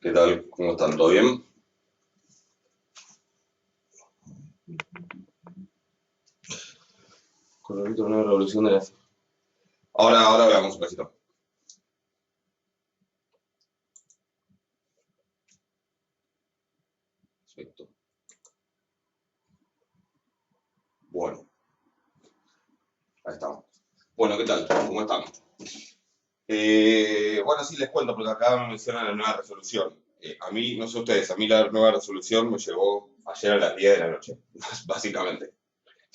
¿Qué tal? ¿Cómo están? ¿Todo bien? Correcto, una revolución de las... Ahora veamos un cachito. Perfecto. Bueno, ahí estamos. Bueno, ¿qué tal? ¿Cómo están? Bueno, sí les cuento, porque acá me mencionan la nueva resolución. A mí, no sé ustedes, a mí la nueva resolución me llegó ayer a las 10 de la noche, básicamente.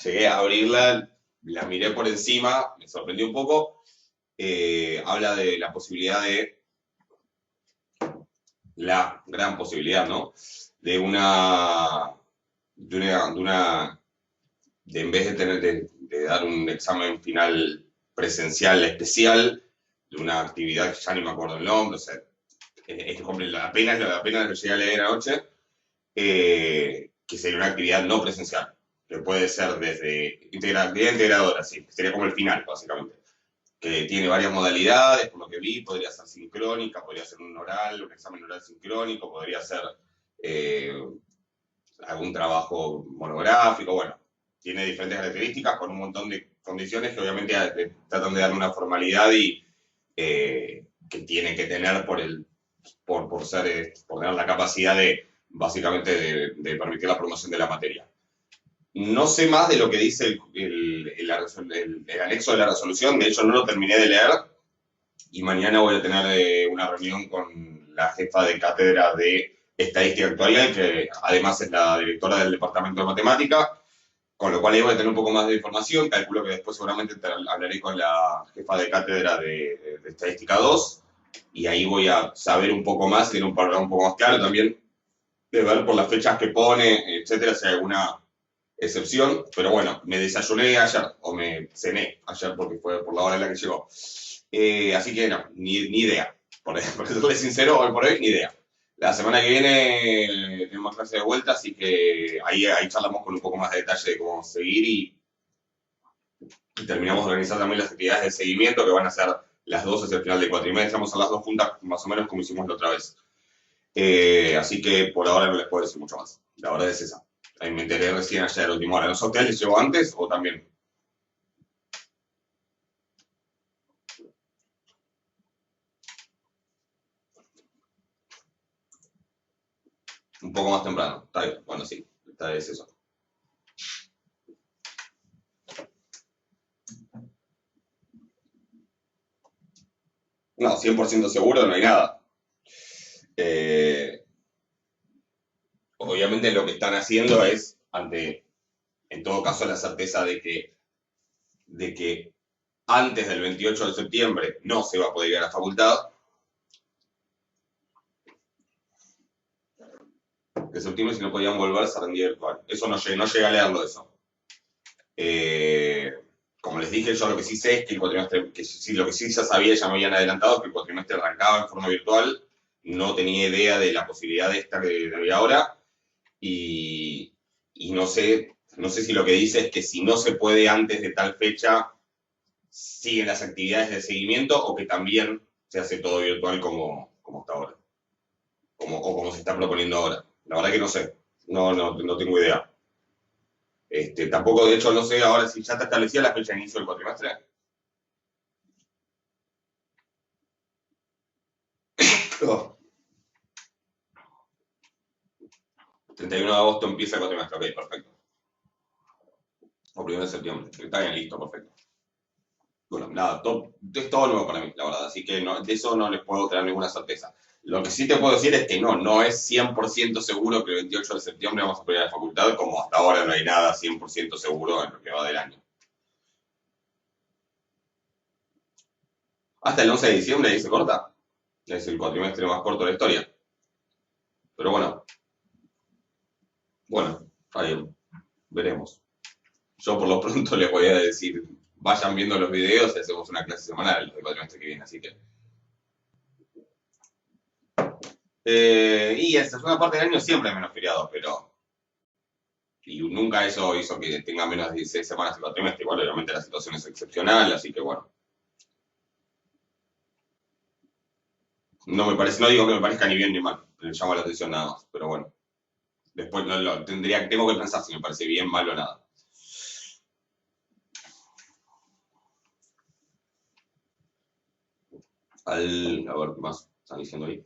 Llegué a abrirla, la miré por encima, me sorprendió un poco. Habla de la posibilidad la gran posibilidad, ¿no? De una, de en vez de tener de dar un examen final presencial especial, de una actividad que ya ni me acuerdo el nombre, o sea, apenas lo llegué a leer anoche, que sería una actividad no presencial, que puede ser desde actividad integradora, sí, que sería como el final, básicamente, que tiene varias modalidades, por lo que vi, podría ser sincrónica, podría ser un oral, un examen oral sincrónico, podría ser eh, algún trabajo monográfico, bueno, tiene diferentes características con un montón de condiciones que obviamente tratan de darle una formalidad y que tiene que tener por ser, por tener la capacidad de, básicamente, de permitir la promoción de la materia. No sé más de lo que dice el anexo de la resolución, de hecho no lo terminé de leer y mañana voy a tener una reunión con la jefa de cátedra de Estadística Actuarial, que además es la directora del Departamento de Matemática, con lo cual ahí voy a tener un poco más de información. Calculo que después seguramente hablaré con la jefa de cátedra de Estadística 2 y ahí voy a saber un poco más, tener un panorama un poco más claro también, de ver por las fechas que pone, etcétera, si hay alguna excepción. Pero bueno, me desayuné ayer, o me cené ayer porque fue por la hora en la que llegó. Así que no, ni idea. Por serle sincero, hoy por hoy, ni idea. La semana que viene tenemos clase de vuelta, así que ahí charlamos con un poco más de detalle de cómo vamos a seguir y terminamos de organizar también las actividades de seguimiento que van a ser las dos hacia el final del cuatrimestre. Vamos a las dos juntas más o menos como hicimos la otra vez. Así que por ahora no les puedo decir mucho más. La verdad es esa. Ahí me enteré recién ayer, a última hora. ¿No sé a ustedes les llegó antes o también? Un poco más temprano. Está bien. Bueno, sí. Esta vez eso. No, 100% seguro no hay nada. Eh, Obviamente lo que están haciendo es, ante, en todo caso, la certeza de que antes del 28 de septiembre no se va a poder ir a la facultad, de septiembre si no podían volver se rendía virtual. Eso no llegué a leerlo eso. Eh, Como les dije, yo lo que sí sé es que el cuatrimestre, que sí, lo que sí ya sabía, ya me habían adelantado, que el cuatrimestre arrancaba en forma virtual, no tenía idea de la posibilidad de esta que había ahora, y, y no sé si lo que dice es que si no se puede antes de tal fecha, siguen las actividades de seguimiento o que también se hace todo virtual como hasta ahora, o como se está proponiendo ahora. La verdad que no sé, no tengo idea. Tampoco, de hecho, no sé ahora si ya está establecida la fecha de inicio del cuatrimestre. Oh, 31 de agosto empieza el cuatrimestre, ok, perfecto. O 1 de septiembre, está bien, listo, perfecto. Bueno, nada, es todo nuevo para mí, la verdad, así que de eso no les puedo tener ninguna certeza. Lo que sí te puedo decir es que no es 100% seguro que el 28 de septiembre vamos a poder ir a la facultad, como hasta ahora no hay nada 100% seguro en lo que va del año. Hasta el 11 de diciembre ahí se corta, es el cuatrimestre más corto de la historia. Pero bueno, está bien, veremos. Yo por lo pronto les voy a decir, vayan viendo los videos y hacemos una clase semanal el cuatrimestre que viene, así que... y esa es una parte del año siempre hay menos feriados, pero... Y nunca eso hizo que tenga menos de 16 semanas el cuatrimestre, igual obviamente la situación es excepcional, así que bueno. No me parece, no digo que me parezca ni bien ni mal, me llama la atención nada más, pero bueno. Después tengo que pensar si me parece bien, mal o nada. A ver, ¿qué más están diciendo ahí?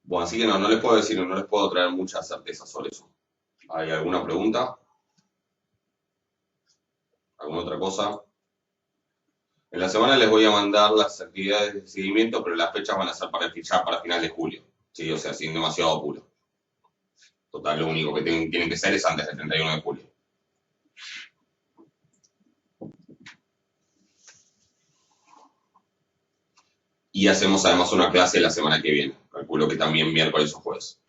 Bueno, así que no les puedo decir, no les puedo traer muchas certezas sobre eso. ¿Hay alguna pregunta? ¿Alguna otra cosa? En la semana les voy a mandar las actividades de seguimiento, pero las fechas van a ser ya para final de julio. Sí, o sea, sin demasiado apuro. Total, lo único que tienen que ser es antes del 31 de julio. Y hacemos además una clase la semana que viene. Calculo que también miércoles o jueves.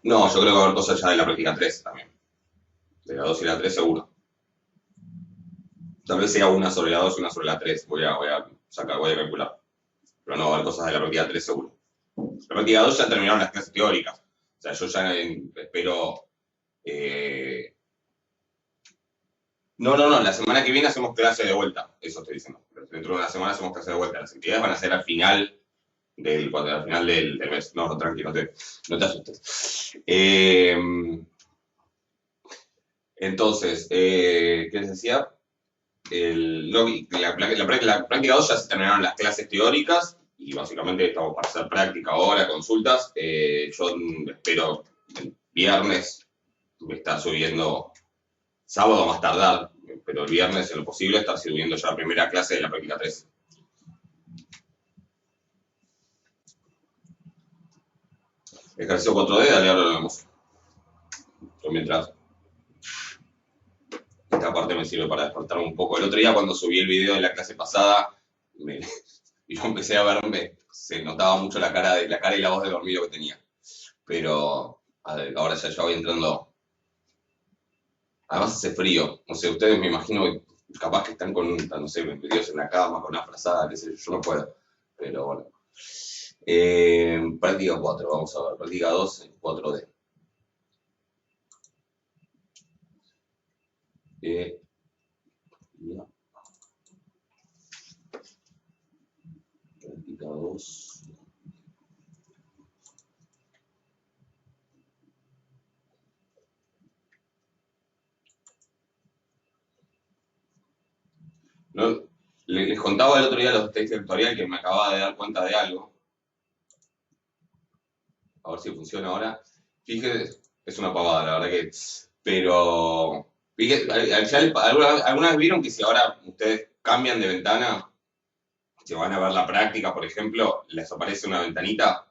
No, yo creo que va a haber cosas ya de la práctica 3 también. De la 2 y la 3 seguro. Tal vez sea una sobre la 2 y una sobre la 3. Voy a calcular. Pero no, va a haber cosas de la práctica 3 seguro. La práctica 2 ya terminaron las clases teóricas. O sea, yo ya espero... No, la semana que viene hacemos clase de vuelta. Eso estoy diciendo. Dentro de una semana hacemos clase de vuelta. Las actividades van a ser al final del mes. No, tranquilo, no te asustes. Entonces, ¿qué les decía? La práctica 2 ya se terminaron las clases teóricas y básicamente estamos para hacer práctica ahora, consultas. Yo espero el viernes me está subiendo, sábado más tardar, pero el viernes en lo posible está subiendo ya la primera clase de la práctica 3. Ejercicio 4D, dale, ahora lo vemos. Yo mientras, esta parte me sirve para despertarme un poco. El otro día cuando subí el video de la clase pasada, yo empecé a verme, se notaba mucho la cara y la voz de dormido que tenía. Pero ahora ya voy entrando. Además hace frío. No sé, ustedes me imagino capaz que están con, no sé, metidos en la cama, con una frazada, qué sé yo, yo no puedo. Pero bueno. Práctica 4, vamos a ver. Práctica 2 en 4D. Ya. Práctica 2. No, les contaba el otro día a los textos tutorial que me acababa de dar cuenta de algo. A ver si funciona ahora. Fíjense, es una pavada, la verdad que. Pero. Fíjense, ¿alguna vez vieron que si ahora ustedes cambian de ventana, si van a ver la práctica, por ejemplo, les aparece una ventanita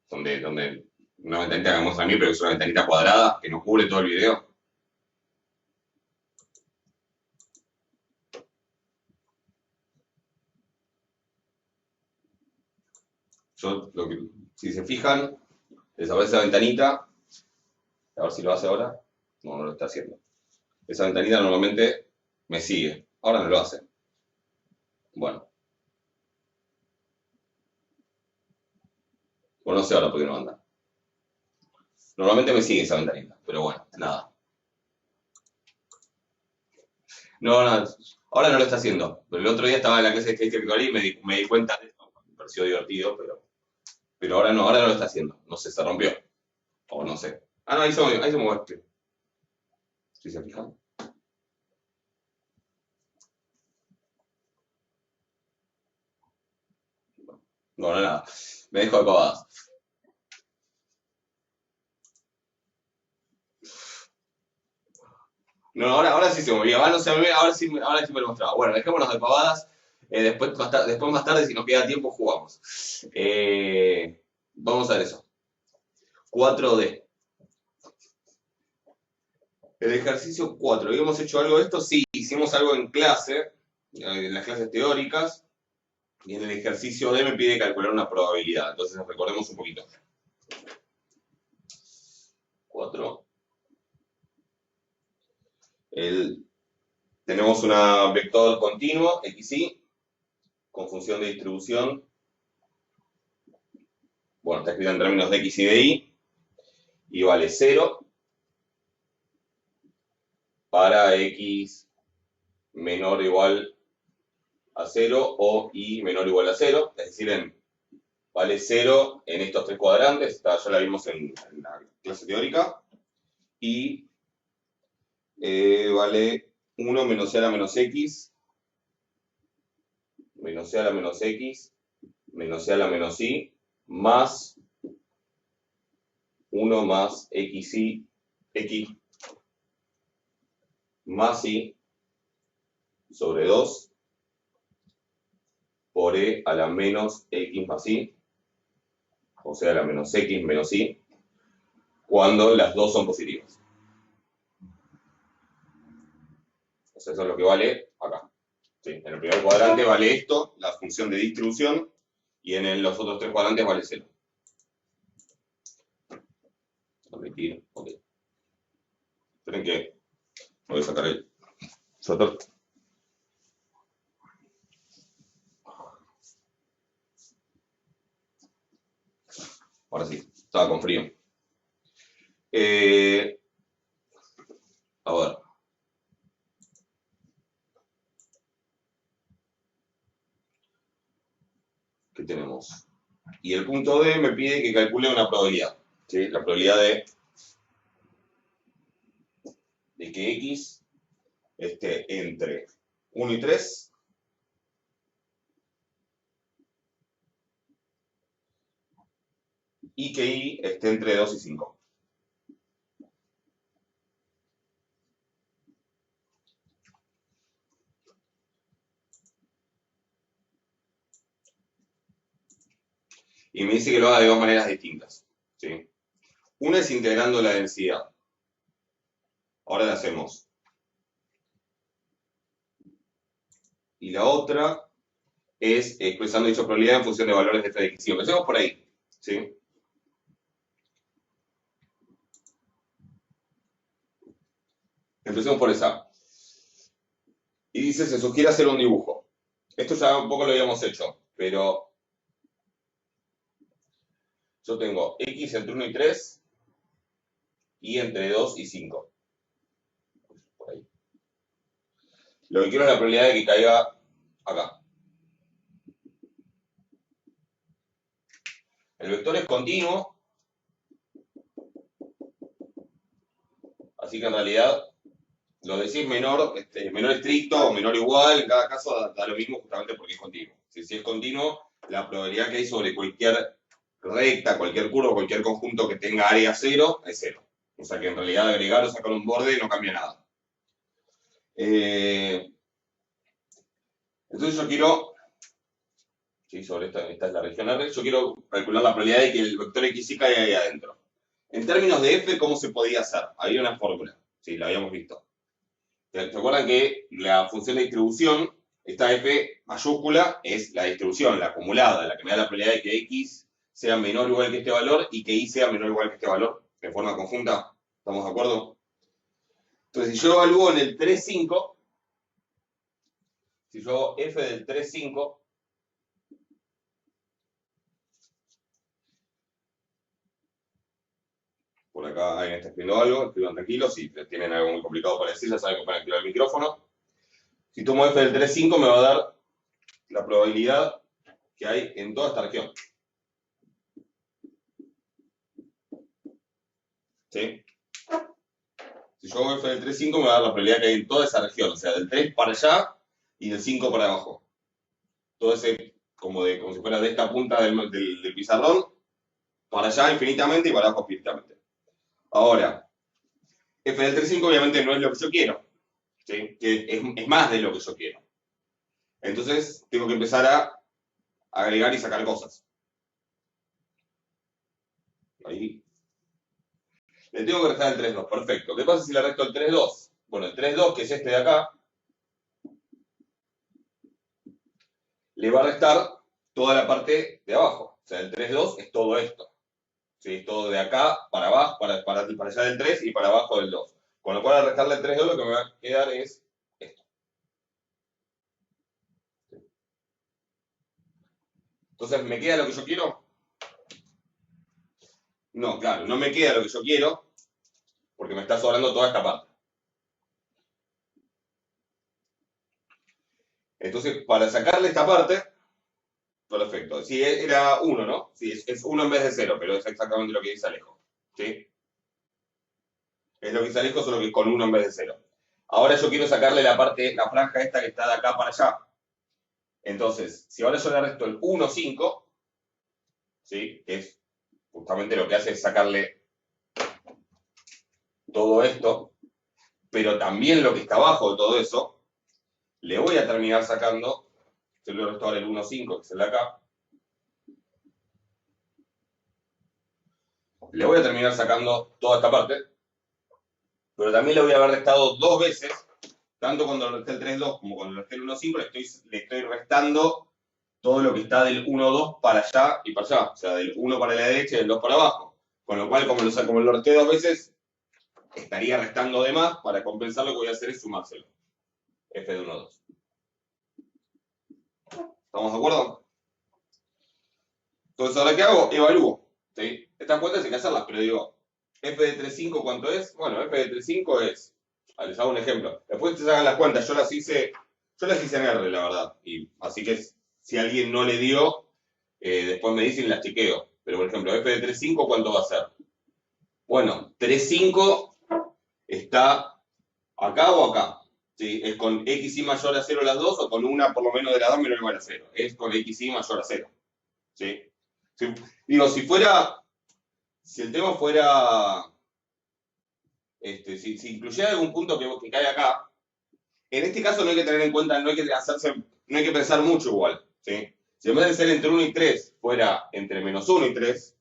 donde una ventanita que me muestra a mí, pero es una ventanita cuadrada que no cubre todo el video? Si se fijan, les aparece esa ventanita. A ver si lo hace ahora. No lo está haciendo. Esa ventanita normalmente me sigue. Ahora no lo hace. Bueno. Bueno, no sé ahora por qué no anda. Normalmente me sigue esa ventanita, pero bueno, nada. No, ahora no lo está haciendo. Pero el otro día estaba en la clase de skate virtual y me di cuenta de esto. Me pareció divertido, pero ahora no lo está haciendo. No sé, se rompió. O no sé. Ah, no, ahí se mueve. ¿Sí se fijan? No, nada. Me dejo de pavadas. No, ahora sí se movía. No sé, ahora sí me lo mostraba. Bueno, dejémonos de pavadas. Después más tarde, si nos queda tiempo, jugamos. Vamos a ver eso. 4D. El ejercicio 4. ¿Habíamos hecho algo de esto? Sí, hicimos algo en clase, en las clases teóricas, y en el ejercicio D me pide calcular una probabilidad. Entonces recordemos un poquito. 4. tenemos un vector continuo, xy, con función de distribución. Bueno, está escrito en términos de x y de y vale 0 para x menor o igual a 0 o y menor o igual a 0, es decir, vale 0 en estos tres cuadrantes, ya la vimos en la clase teórica, y vale 1 menos c a la menos x, menos c a la menos x, menos c a la menos y, más 1 más xy, x más y sobre 2 por e a la menos x más y, o sea, a la menos x menos y, cuando las dos son positivas. O sea, eso es lo que vale acá. ¿Sí? En el primer cuadrante vale esto, la función de distribución, y en los otros tres cuadrantes vale 0. Repetir, ok. Esperen que voy a sacar el suéter. Ahora sí, estaba con frío. A ver. ¿Qué tenemos? Y el punto D me pide que calcule una probabilidad. ¿Sí? La probabilidad de que X esté entre 1 y 3 y que Y esté entre 2 y 5. Y me dice que lo haga de dos maneras distintas. ¿Sí? Una es integrando la densidad. Ahora la hacemos. Y la otra es expresando dicha probabilidad en función de valores de f de x. Empecemos por ahí. ¿Sí? Empecemos por esa. Y dice, se sugiere hacer un dibujo. Esto ya un poco lo habíamos hecho, pero yo tengo x entre 1 y 3 y entre 2 y 5. Por ahí. Lo que quiero es la probabilidad de que caiga acá. El vector es continuo, así que en realidad lo decís menor, menor estricto o menor igual, en cada caso da lo mismo justamente porque es continuo. Si es continuo, la probabilidad que hay sobre cualquier recta, cualquier curva, cualquier conjunto que tenga área 0 es 0. O sea que en realidad agregar o sacar un borde no cambia nada. Entonces yo quiero, ¿sí? Sobre esta es la región R, yo quiero calcular la probabilidad de que el vector x y caiga ahí adentro. En términos de f, ¿cómo se podía hacer? Había una fórmula, sí, la habíamos visto. ¿Se acuerdan que la función de distribución, esta f mayúscula, es la distribución, la acumulada, la que me da la probabilidad de que x sea menor o igual que este valor y que y sea menor o igual que este valor, de forma conjunta? ¿Estamos de acuerdo? Entonces, si yo evalúo en el 3,5, si yo hago f del 3,5, por acá alguien está escribiendo algo, escriban tranquilos, si tienen algo muy complicado para decir, ya saben que pueden activar el micrófono. Si tomo f del 3,5 me va a dar la probabilidad que hay en toda esta región. ¿Sí? Si yo hago f del 3,5 me va a dar la probabilidad que hay en toda esa región, o sea, del 3 para allá y del 5 para abajo. Todo ese, como si fuera de esta punta del pizarrón, para allá infinitamente y para abajo infinitamente. Ahora, f del 3,5 obviamente no es lo que yo quiero, ¿sí? Que es más de lo que yo quiero. Entonces, tengo que empezar a agregar y sacar cosas. Ahí. Le tengo que restar el 3,2, perfecto. ¿Qué pasa si le resto el 3,2? Bueno, el 3,2, que es este de acá, le va a restar toda la parte de abajo. O sea, el 3,2 es todo esto. ¿Sí? Es todo de acá para abajo, para allá del 3 y para abajo del 2. Con lo cual, al restarle el 3,2 lo que me va a quedar es esto. Entonces, ¿me queda lo que yo quiero? No, claro, no me queda lo que yo quiero porque me está sobrando toda esta parte. Entonces, para sacarle esta parte, perfecto. Sí, era 1, ¿no? Sí, es 1 en vez de 0, pero es exactamente lo que dice Alejo. ¿Sí? Es lo que dice Alejo, solo que con 1 en vez de 0. Ahora yo quiero sacarle la parte, la franja esta que está de acá para allá. Entonces, si ahora yo le resto el 1, 5, ¿sí? Que es justamente lo que hace es sacarle todo esto, pero también lo que está abajo de todo eso, le voy a terminar sacando, se le resto ahora el 1, 5, que es el de acá, le voy a terminar sacando toda esta parte, pero también le voy a haber restado 2 veces, tanto cuando le resté el 3, 2 como cuando le resté el 1, 5, le estoy restando todo lo que está del 1, 2 para allá y para allá, o sea, del 1 para la derecha y del 2 para abajo. Con lo cual, como lo resté 2 veces, estaría restando de más, para compensar lo que voy a hacer es sumárselo. F de 1, 2. ¿Estamos de acuerdo? Entonces, ¿ahora qué hago? Evalúo. ¿Sí? Estas cuentas hay que hacerlas, pero digo, f de 3,5 ¿cuánto es? Bueno, f de 3,5 es, les hago un ejemplo. Después te hagan las cuentas, yo las hice en R, la verdad. Y así que si alguien no le dio, después me dicen y las chequeo. Pero por ejemplo, f de 3,5 ¿cuánto va a ser? Bueno, 3,5 está acá o acá. ¿Sí? ¿Es con xy mayor a 0 las dos o con una por lo menos de las dos menor o igual a 0? Es con xy mayor a 0. ¿Sí? Digo, si el tema fuera, si incluyera algún punto que cae acá, en este caso no hay que tener en cuenta, no hay que pensar mucho igual, ¿sí? Si en vez de ser entre 1 y 3 fuera entre menos 1 y 3,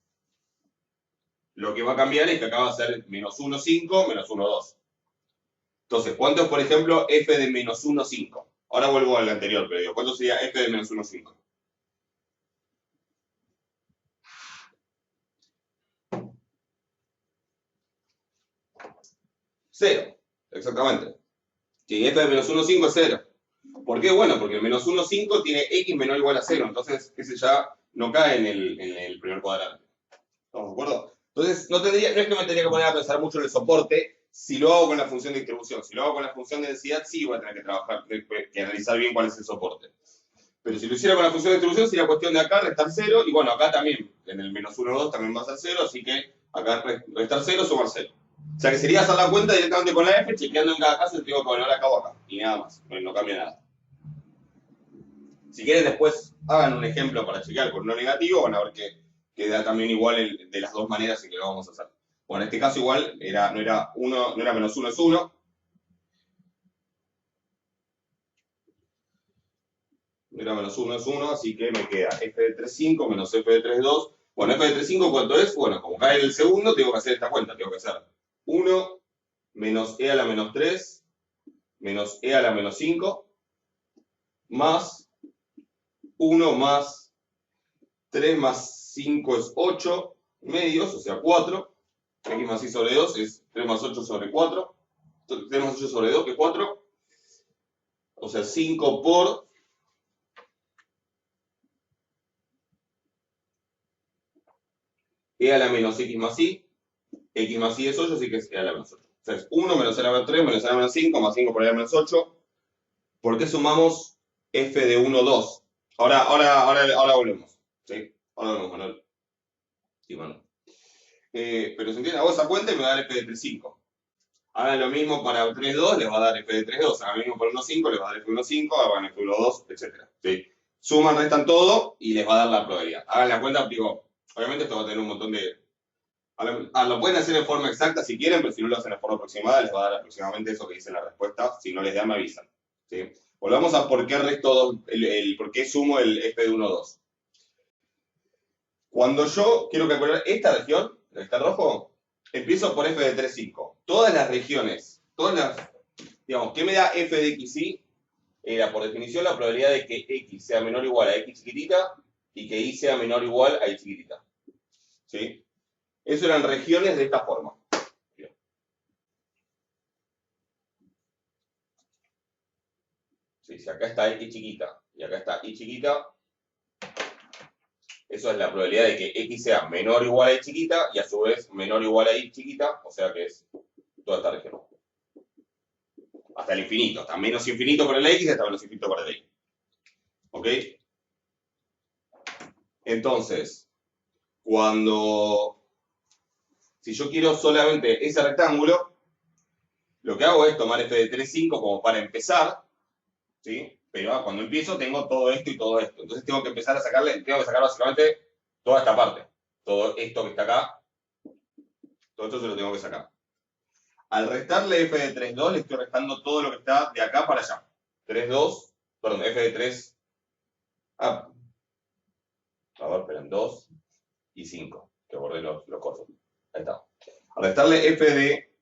lo que va a cambiar es que acá va a ser menos 1, 5, menos 1, 2. Entonces, ¿cuánto es, por ejemplo, f de menos 1, 5? Ahora vuelvo al anterior, pero digo, ¿cuánto sería f de menos 1, 5? 0, exactamente. Si f de menos 1, 5 es 0. ¿Por qué? Bueno, porque el menos 1, 5 tiene x menor o igual a 0, entonces ese ya no cae en el primer cuadrante. ¿Estamos de acuerdo? Entonces, no es que me tendría que poner a pensar mucho en el soporte si lo hago con la función de distribución. Si lo hago con la función de densidad, sí voy a tener que trabajar, que analizar bien cuál es el soporte. Pero si lo hiciera con la función de distribución, sería cuestión de acá restar 0, y bueno, acá también, en el menos 1, 2 también va a ser 0, así que acá restar 0, sumar 0. O sea que sería hacer la cuenta directamente con la F, chequeando en cada caso, tengo que poner acá o acá, y nada más, no cambia nada. Si quieren después hagan un ejemplo para chequear con no negativo, van a ver que da también igual de las dos maneras en que lo vamos a hacer. Bueno, en este caso igual no era menos 1 es 1. No era menos 1 es 1, así que me queda f de 3,5 menos f de 3,2. Bueno, f de 3,5 ¿cuánto es? Bueno, como cae en el segundo, tengo que hacer esta cuenta. Tengo que hacer 1 menos e a la menos 3 menos e a la menos 5 más 1 más 3 más 5 es 8 medios, o sea 4. X más y sobre 2 es 3 más 8 sobre 4. 3 más 8 sobre 2, que es 4. O sea, 5 por e a la menos x más y. X más y es 8, así que es e a la menos 8. O sea, es 1 menos e a la menos 3 menos e a la menos 5 más 5 por e a la menos 8. ¿Por qué sumamos f de 1, 2? Ahora volvemos. ¿Sí? Ahora volvemos, Manuel. Sí, Manuel. Pero se entiende, hago esa cuenta y me va a dar f de 3,5. Hagan lo mismo para 3,2, les va a dar f de 3,2. Hagan lo mismo para 1,5, les va a dar f de 1,5. Hagan f de 1,2, etc. ¿Sí? Suman, restan todo y les va a dar la probabilidad. Hagan la cuenta, digo, obviamente esto va a tener un montón de... Lo pueden hacer en forma exacta si quieren, pero si no lo hacen en forma aproximada, les va a dar aproximadamente eso que dice la respuesta. Si no les da, me avisan. ¿Sí? Volvamos a por qué resto, por qué sumo el f de 1, 2. Cuando yo quiero calcular esta región, la que está en rojo, empiezo por f de 3,5. Todas las regiones, digamos, ¿qué me da f de xy? Era por definición la probabilidad de que x sea menor o igual a x chiquitita y que y sea menor o igual a y chiquitita. ¿Sí? Eso eran regiones de esta forma. ¿Sí? Si acá está x chiquita y acá está y chiquita, Eso es la probabilidad de que x sea menor o igual a y chiquita y a su vez menor o igual a y chiquita, o sea que es toda esta región. Hasta el infinito, hasta menos infinito por el x y hasta menos infinito por el y. ¿Ok? Entonces, si yo quiero solamente ese rectángulo, lo que hago es tomar f de 3, 5 como para empezar, ¿sí? Pero cuando empiezo tengo todo esto y todo esto. Entonces tengo que empezar a sacarle, tengo que sacar básicamente toda esta parte. Todo esto que está acá, todo esto se lo tengo que sacar. Al restarle f de 3, 2, le estoy restando todo lo que está de acá para allá. 3, 2, perdón, f de 3, a ver, esperen, 2 y 5, que borré los cortos. Ahí está. Al restarle f de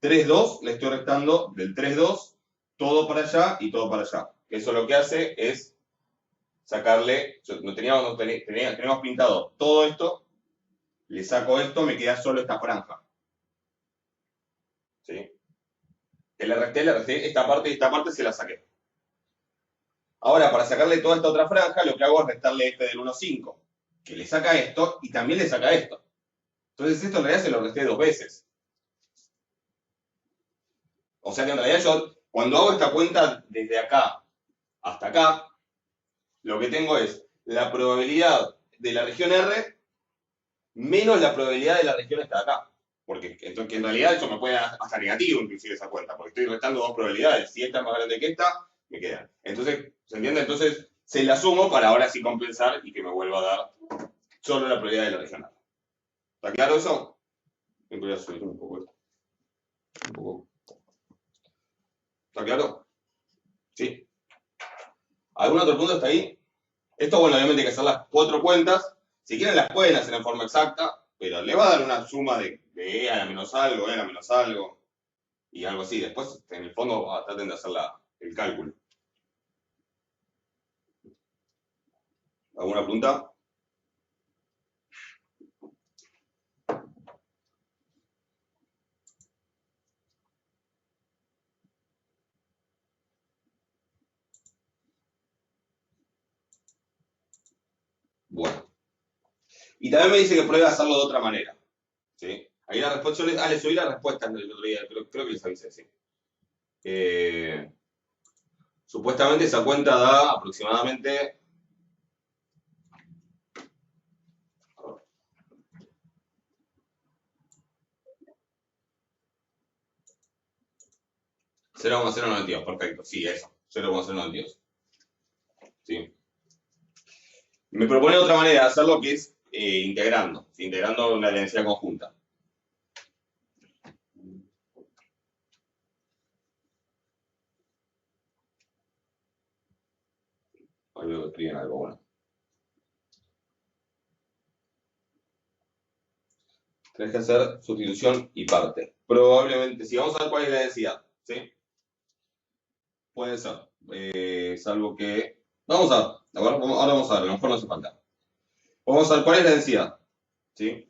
3, 2, le estoy restando del 3, 2, todo para allá y todo para allá. Eso lo que hace es sacarle, teníamos pintado todo esto, le saco esto, me queda solo esta franja. ¿Sí? Que le resté esta parte y esta parte se la saqué. Ahora, para sacarle toda esta otra franja, lo que hago es restarle f del 1, 5, que le saca esto y también le saca esto. Entonces esto en realidad se lo resté 2 veces. O sea que en realidad yo, cuando hago esta cuenta desde acá hasta acá, lo que tengo es la probabilidad de la región R menos la probabilidad de la región esta de acá. Porque entonces, que en realidad eso me puede dar hasta negativo inclusive esa cuenta, porque estoy restando dos probabilidades. Si esta es más grande que esta, me quedan. Entonces, ¿se entiende? Entonces se la sumo para ahora sí compensar y que me vuelva a dar solo la probabilidad de la región R. ¿Está claro eso? Me voy a subir un poco esto. Un poco. ¿Está claro? ¿Sí? ¿Algún otro punto hasta ahí? Esto, bueno, obviamente hay que hacer las 4 cuentas. Si quieren las pueden hacer en forma exacta, pero le va a dar una suma de E a la menos algo, E a la menos algo, y algo así. Después, en el fondo, traten de hacer el cálculo. ¿Alguna pregunta? Bueno. Y también me dice que pruebe a hacerlo de otra manera. ¿Sí? Ahí la respuesta, le subí la respuesta del otro día, creo que les avisé, sí. Supuestamente esa cuenta da aproximadamente 0,092, perfecto, sí, eso, 0,092. Sí. Me propone otra manera de hacerlo que es integrando una densidad conjunta. Ahí veo que escriben algo bueno. Tenés que hacer sustitución y parte. Probablemente, si vamos a ver cuál es la densidad, ¿sí? Puede ser, salvo que... Vamos a ver, ahora vamos a ver, a lo mejor no hace falta. Vamos a ver cuál es la densidad, ¿sí?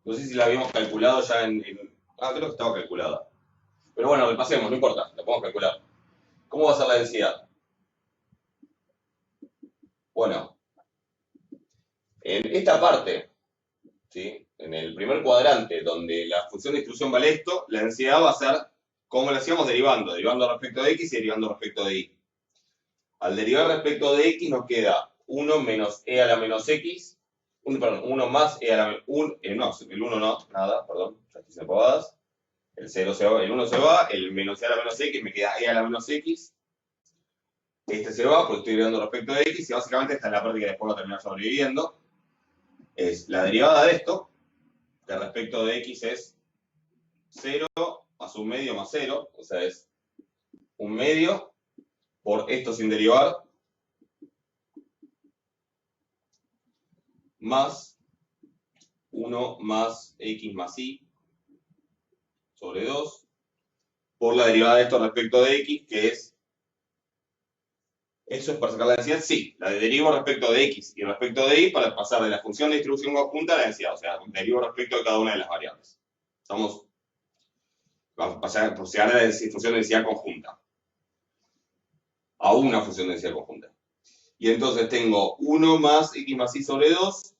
No sé si la habíamos calculado ya creo que estaba calculada. Pero bueno, repasemos, no importa, la podemos calcular. ¿Cómo va a ser la densidad? Bueno, en esta parte, ¿sí? En el primer cuadrante, donde la función de distribución vale esto, la densidad va a ser como la hacíamos derivando respecto de x y derivando respecto de y. Al derivar respecto de x nos queda 1 menos e a la menos x, perdón, 1 más e a la menos, no, el 1 no, nada, perdón, ya estoy sin pavadas. El 0 se va, el 1 se va, el menos e a la menos x me queda e a la menos x. Este se va porque estoy derivando respecto de x y básicamente esta es la parte que después va a terminar sobreviviendo. Es la derivada de esto, que respecto de x es 0 más un medio más 0, o sea, es un medio por esto sin derivar, más 1 más x más y sobre 2, por la derivada de esto respecto de x, que es... ¿Eso es para sacar la densidad? Sí, la derivo respecto de x y respecto de y para pasar de la función de distribución conjunta a la densidad, o sea, derivo respecto de cada una de las variables. Vamos a pasar a la función de densidad conjunta. a una función de densidad conjunta. Y entonces tengo 1 más x más y sobre 2,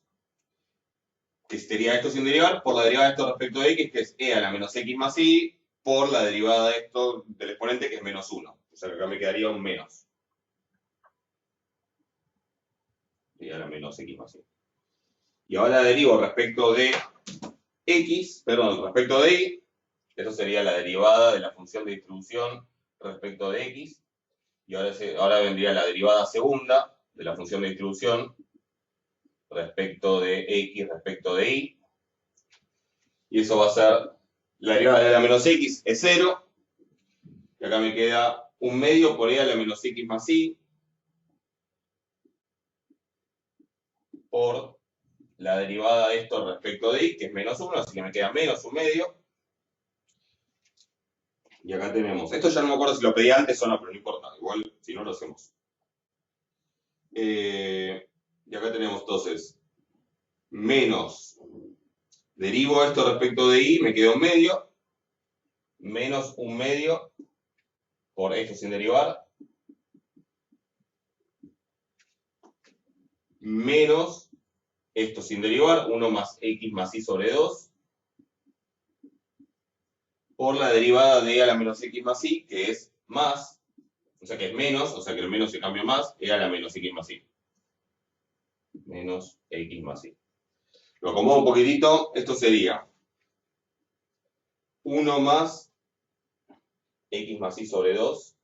que sería esto sin derivar, por la derivada de esto respecto de x, que es e a la menos x más y, por la derivada de esto del exponente, que es menos 1. O sea que acá me quedaría un menos. E a la menos x más y. Y ahora derivo respecto de x, perdón, respecto de y. Esto sería la derivada de la función de distribución respecto de x. Y ahora vendría la derivada segunda de la función de distribución respecto de x respecto de y. Y eso va a ser la derivada de la menos x es 0. Y acá me queda un medio por e a la menos x más y por la derivada de esto respecto de y, que es menos 1, así que me queda menos un medio. Y acá tenemos, esto ya no me acuerdo si lo pedí antes o no, pero no importa, igual si no lo hacemos. Y acá tenemos entonces menos, derivo esto respecto de y, me queda un medio, menos un medio por esto sin derivar, menos esto sin derivar, 1 más x más y sobre 2, por la derivada de e a la menos x más y, que es más, o sea que es menos, o sea que el menos se cambia más, e a la menos x más y. Menos x más y. Lo acomodo un poquitito, esto sería 1 más x más y sobre 2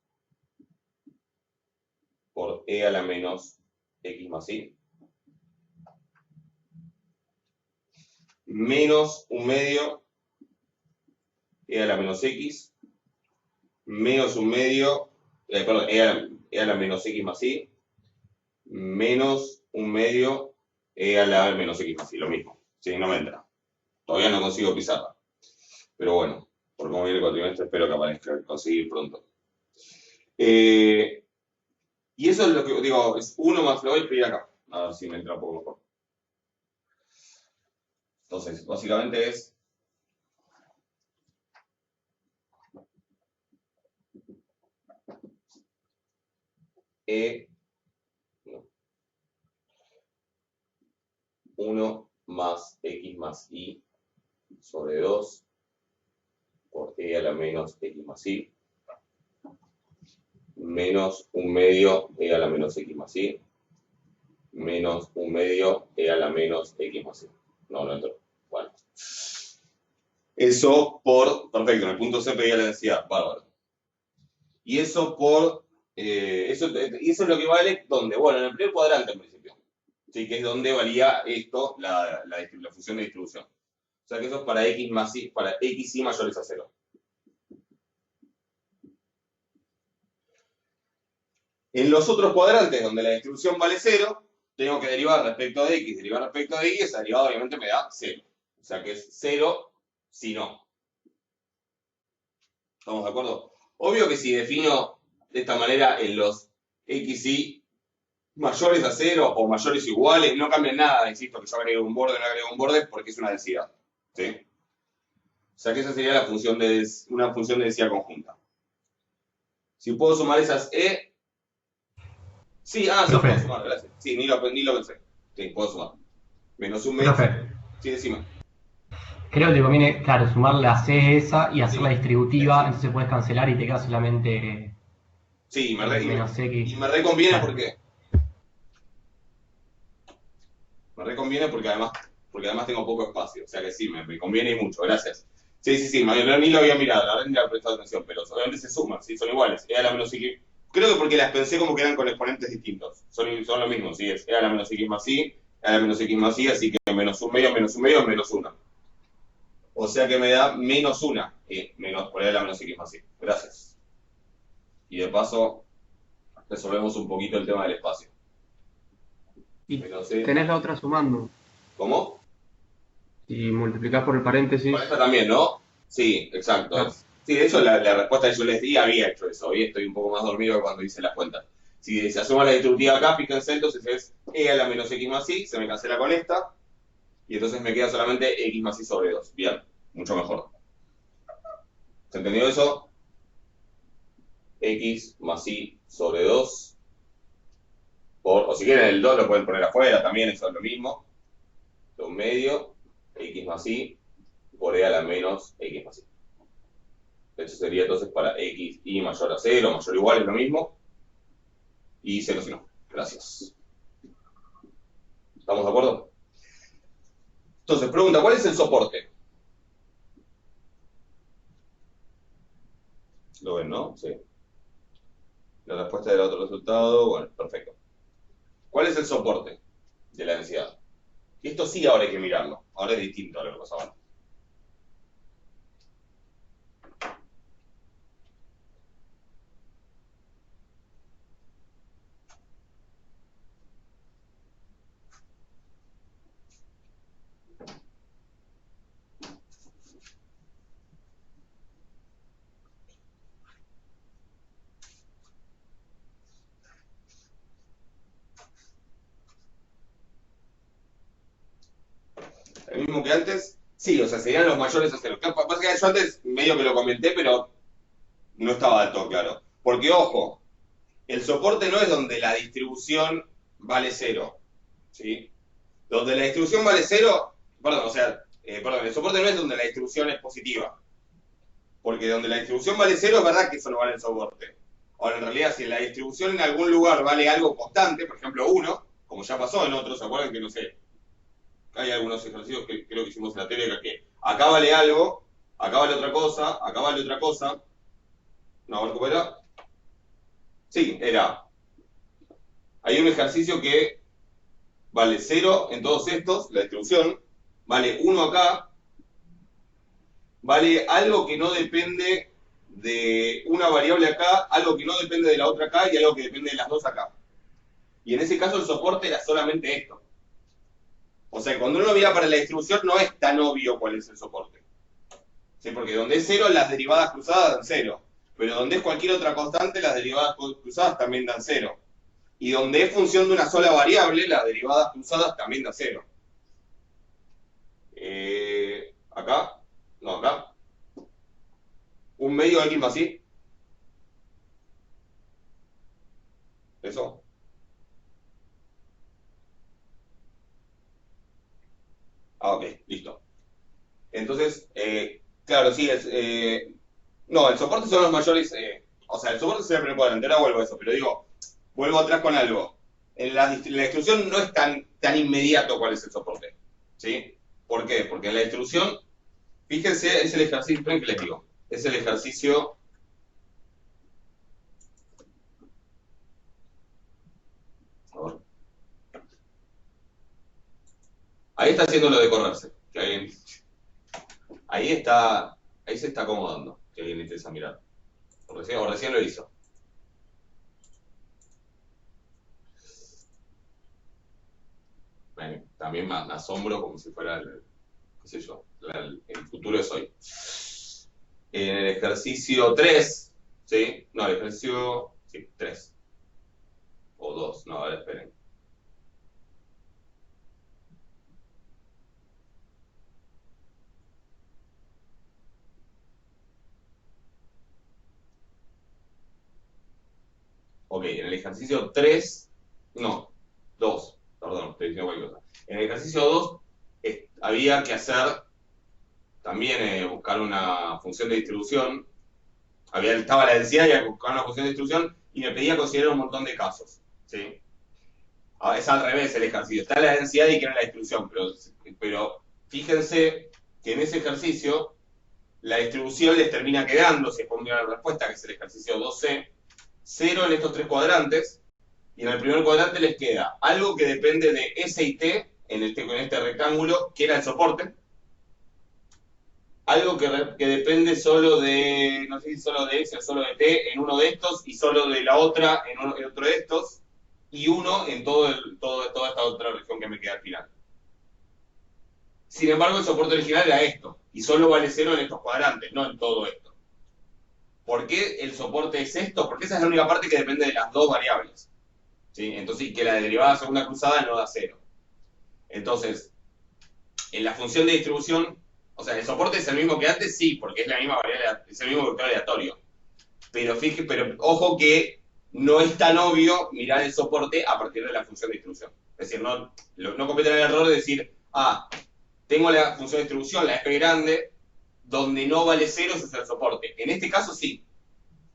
por e a la menos x más y. Menos un medio e a la menos x, menos un medio, perdón, e a la menos x más y, menos un medio e a la menos x más y, lo mismo. Sí, no me entra. Todavía no consigo pizarra. Pero bueno, por cómo viene el cuatrimestre, espero que aparezca, conseguir pronto. Y eso es lo que digo, es 1 más, lo voy a escribir acá, a ver si me entra un poco mejor. Entonces, básicamente es E, no, 1 más x más y sobre 2 por e a la menos x más y, menos un medio e a la menos x más y, menos un medio e a la menos x más y. No entró. Bueno. Eso por, perfecto, en el punto C pedía la densidad, bárbaro. Y eso por, y eso es lo que vale, ¿dónde? Bueno, en el primer cuadrante en principio. ¿Sí? Que es donde valía esto, la función de distribución. O sea que eso es para x más y, para x y mayores a 0. En los otros cuadrantes donde la distribución vale 0, tengo que derivar respecto de x, derivar respecto de y, esa derivada obviamente me da 0. O sea que es 0 si no. ¿Estamos de acuerdo? Obvio que si defino de esta manera en los x y mayores a 0 o mayores o iguales, no cambia nada, insisto, que yo agrego un borde o no agrego un borde porque es una densidad. ¿Sí? O sea que esa sería una función de densidad conjunta. Si puedo sumar esas e. Sí, sí, puedo sumar, gracias. Sí, ni lo pensé. Sí, puedo sumar. Menos un medio. Sí, decime. Creo que te conviene, claro, sumar la C esa y hacerla distributiva, entonces puedes cancelar y te queda solamente sí, menos X. Y me reconviene porque. Me reconviene porque además tengo poco espacio. O sea que sí, me conviene y mucho. Gracias. Sí, ni lo había mirado, la verdad ni le había prestado atención, pero obviamente se suman, sí, son iguales. E a la menos X. Creo que porque las pensé como que eran con exponentes distintos. Son lo mismo, sí, es E a la menos X más Y, E a la menos X más Y, así que menos un medio, menos una. O sea que me da menos una, menos por E a la menos X más Y. Gracias. Y de paso, resolvemos un poquito el tema del espacio. Y tenés la otra sumando. ¿Cómo? Y multiplicás por el paréntesis. Con esta también, ¿no? Sí, exacto. Claro. Sí, de hecho la respuesta que yo les di había hecho eso. Hoy estoy un poco más dormido que cuando hice las cuentas. Si se asuma la distributiva acá, fíjense, entonces es e a la menos x más y, se me cancela con esta, y entonces me queda solamente x más y sobre 2. Bien, mucho mejor. ¿Se entendió eso? x más y sobre 2 por, o si quieren el 2 lo pueden poner afuera también, eso es lo mismo, de un medio, x más y por e a la menos x más y. De hecho sería entonces para x y mayor a 0, mayor o igual es lo mismo, y 0 si no. Gracias. ¿Estamos de acuerdo? Entonces, pregunta, ¿cuál es el soporte? ¿Lo ven, no? Sí. La respuesta del otro resultado, bueno, perfecto. ¿Cuál es el soporte de la densidad? Y esto sí ahora hay que mirarlo. Ahora es distinto a lo que pasaba antes. ¿El mismo que antes? Sí, o sea, serían los mayores a 0. Pasa que yo antes medio que lo comenté, pero no estaba del todo claro. Porque, ojo, el soporte no es donde la distribución vale 0. ¿Sí? Donde la distribución vale 0, perdón, o sea, el soporte no es donde la distribución es positiva. Porque donde la distribución vale 0 es verdad que eso no vale el soporte. Ahora, en realidad, si la distribución en algún lugar vale algo constante, por ejemplo 1, como ya pasó en otros, ¿se acuerdan que no sé? Hay algunos ejercicios que creo que hicimos en la teoría que acá vale algo, acá vale otra cosa, acá vale otra cosa. No, a ver cómo era. Sí, era. Hay un ejercicio que vale 0 en todos estos, la distribución, vale 1 acá, vale algo que no depende de una variable acá, algo que no depende de la otra acá y algo que depende de las dos acá. Y en ese caso el soporte era solamente esto. O sea, cuando uno mira para la distribución no es tan obvio cuál es el soporte. ¿Sí? Porque donde es 0, las derivadas cruzadas dan 0. Pero donde es cualquier otra constante, las derivadas cruzadas también dan 0. Y donde es función de una sola variable, las derivadas cruzadas también dan 0. Acá, no, acá. Un medio de x más y. Eso. Ah, ok, listo. Entonces, claro, sí, no, el soporte son los mayores. O sea, el soporte se siempre por delante, ahora vuelvo a eso, pero digo, vuelvo atrás con algo. En la distribución no es tan inmediato cuál es el soporte. ¿Sí? ¿Por qué? Porque en la distribución, fíjense, es el ejercicio, esperen que les digo, es el ejercicio. A ver. Ahí está haciendo lo de correrse. Que ahí se está acomodando. Que alguien le interesa mirar. O recién lo hizo. Bueno, también me asombro como si fuera qué sé yo, el futuro es hoy. En el ejercicio 3, ¿sí? No, el ejercicio, sí, 3. O 2, no, a ver, esperen. Ok, en el ejercicio 3, no, 2, perdón, estoy diciendo cualquier cosa. En el ejercicio 2 había que hacer también buscar una función de distribución. Estaba la densidad y había que buscar una función de distribución y me pedía considerar un montón de casos. ¿Sí? Es al revés el ejercicio. Está la densidad y quiere la distribución, pero fíjense que en ese ejercicio la distribución les termina quedando, si pongo una respuesta, que es el ejercicio 2C, 0 en estos tres cuadrantes, y en el primer cuadrante les queda algo que depende de S y T, en este rectángulo, que era el soporte, algo que depende solo de, no sé si solo de S o solo de T en uno de estos, y solo de la otra en otro de estos, y uno en toda esta otra región que me queda al final. Sin embargo, el soporte original era esto, y solo vale 0 en estos cuadrantes, no en todo esto. ¿Por qué el soporte es esto? Porque esa es la única parte que depende de las dos variables. ¿Sí? Entonces, que la derivada segunda cruzada no da 0. Entonces, en la función de distribución, o sea, el soporte es el mismo que antes, sí, porque es la misma variable, es el mismo vector aleatorio. pero ojo que no es tan obvio mirar el soporte a partir de la función de distribución. Es decir, no cometen el error de decir, tengo la función de distribución, la F grande, donde no vale 0, ese es el soporte. En este caso sí,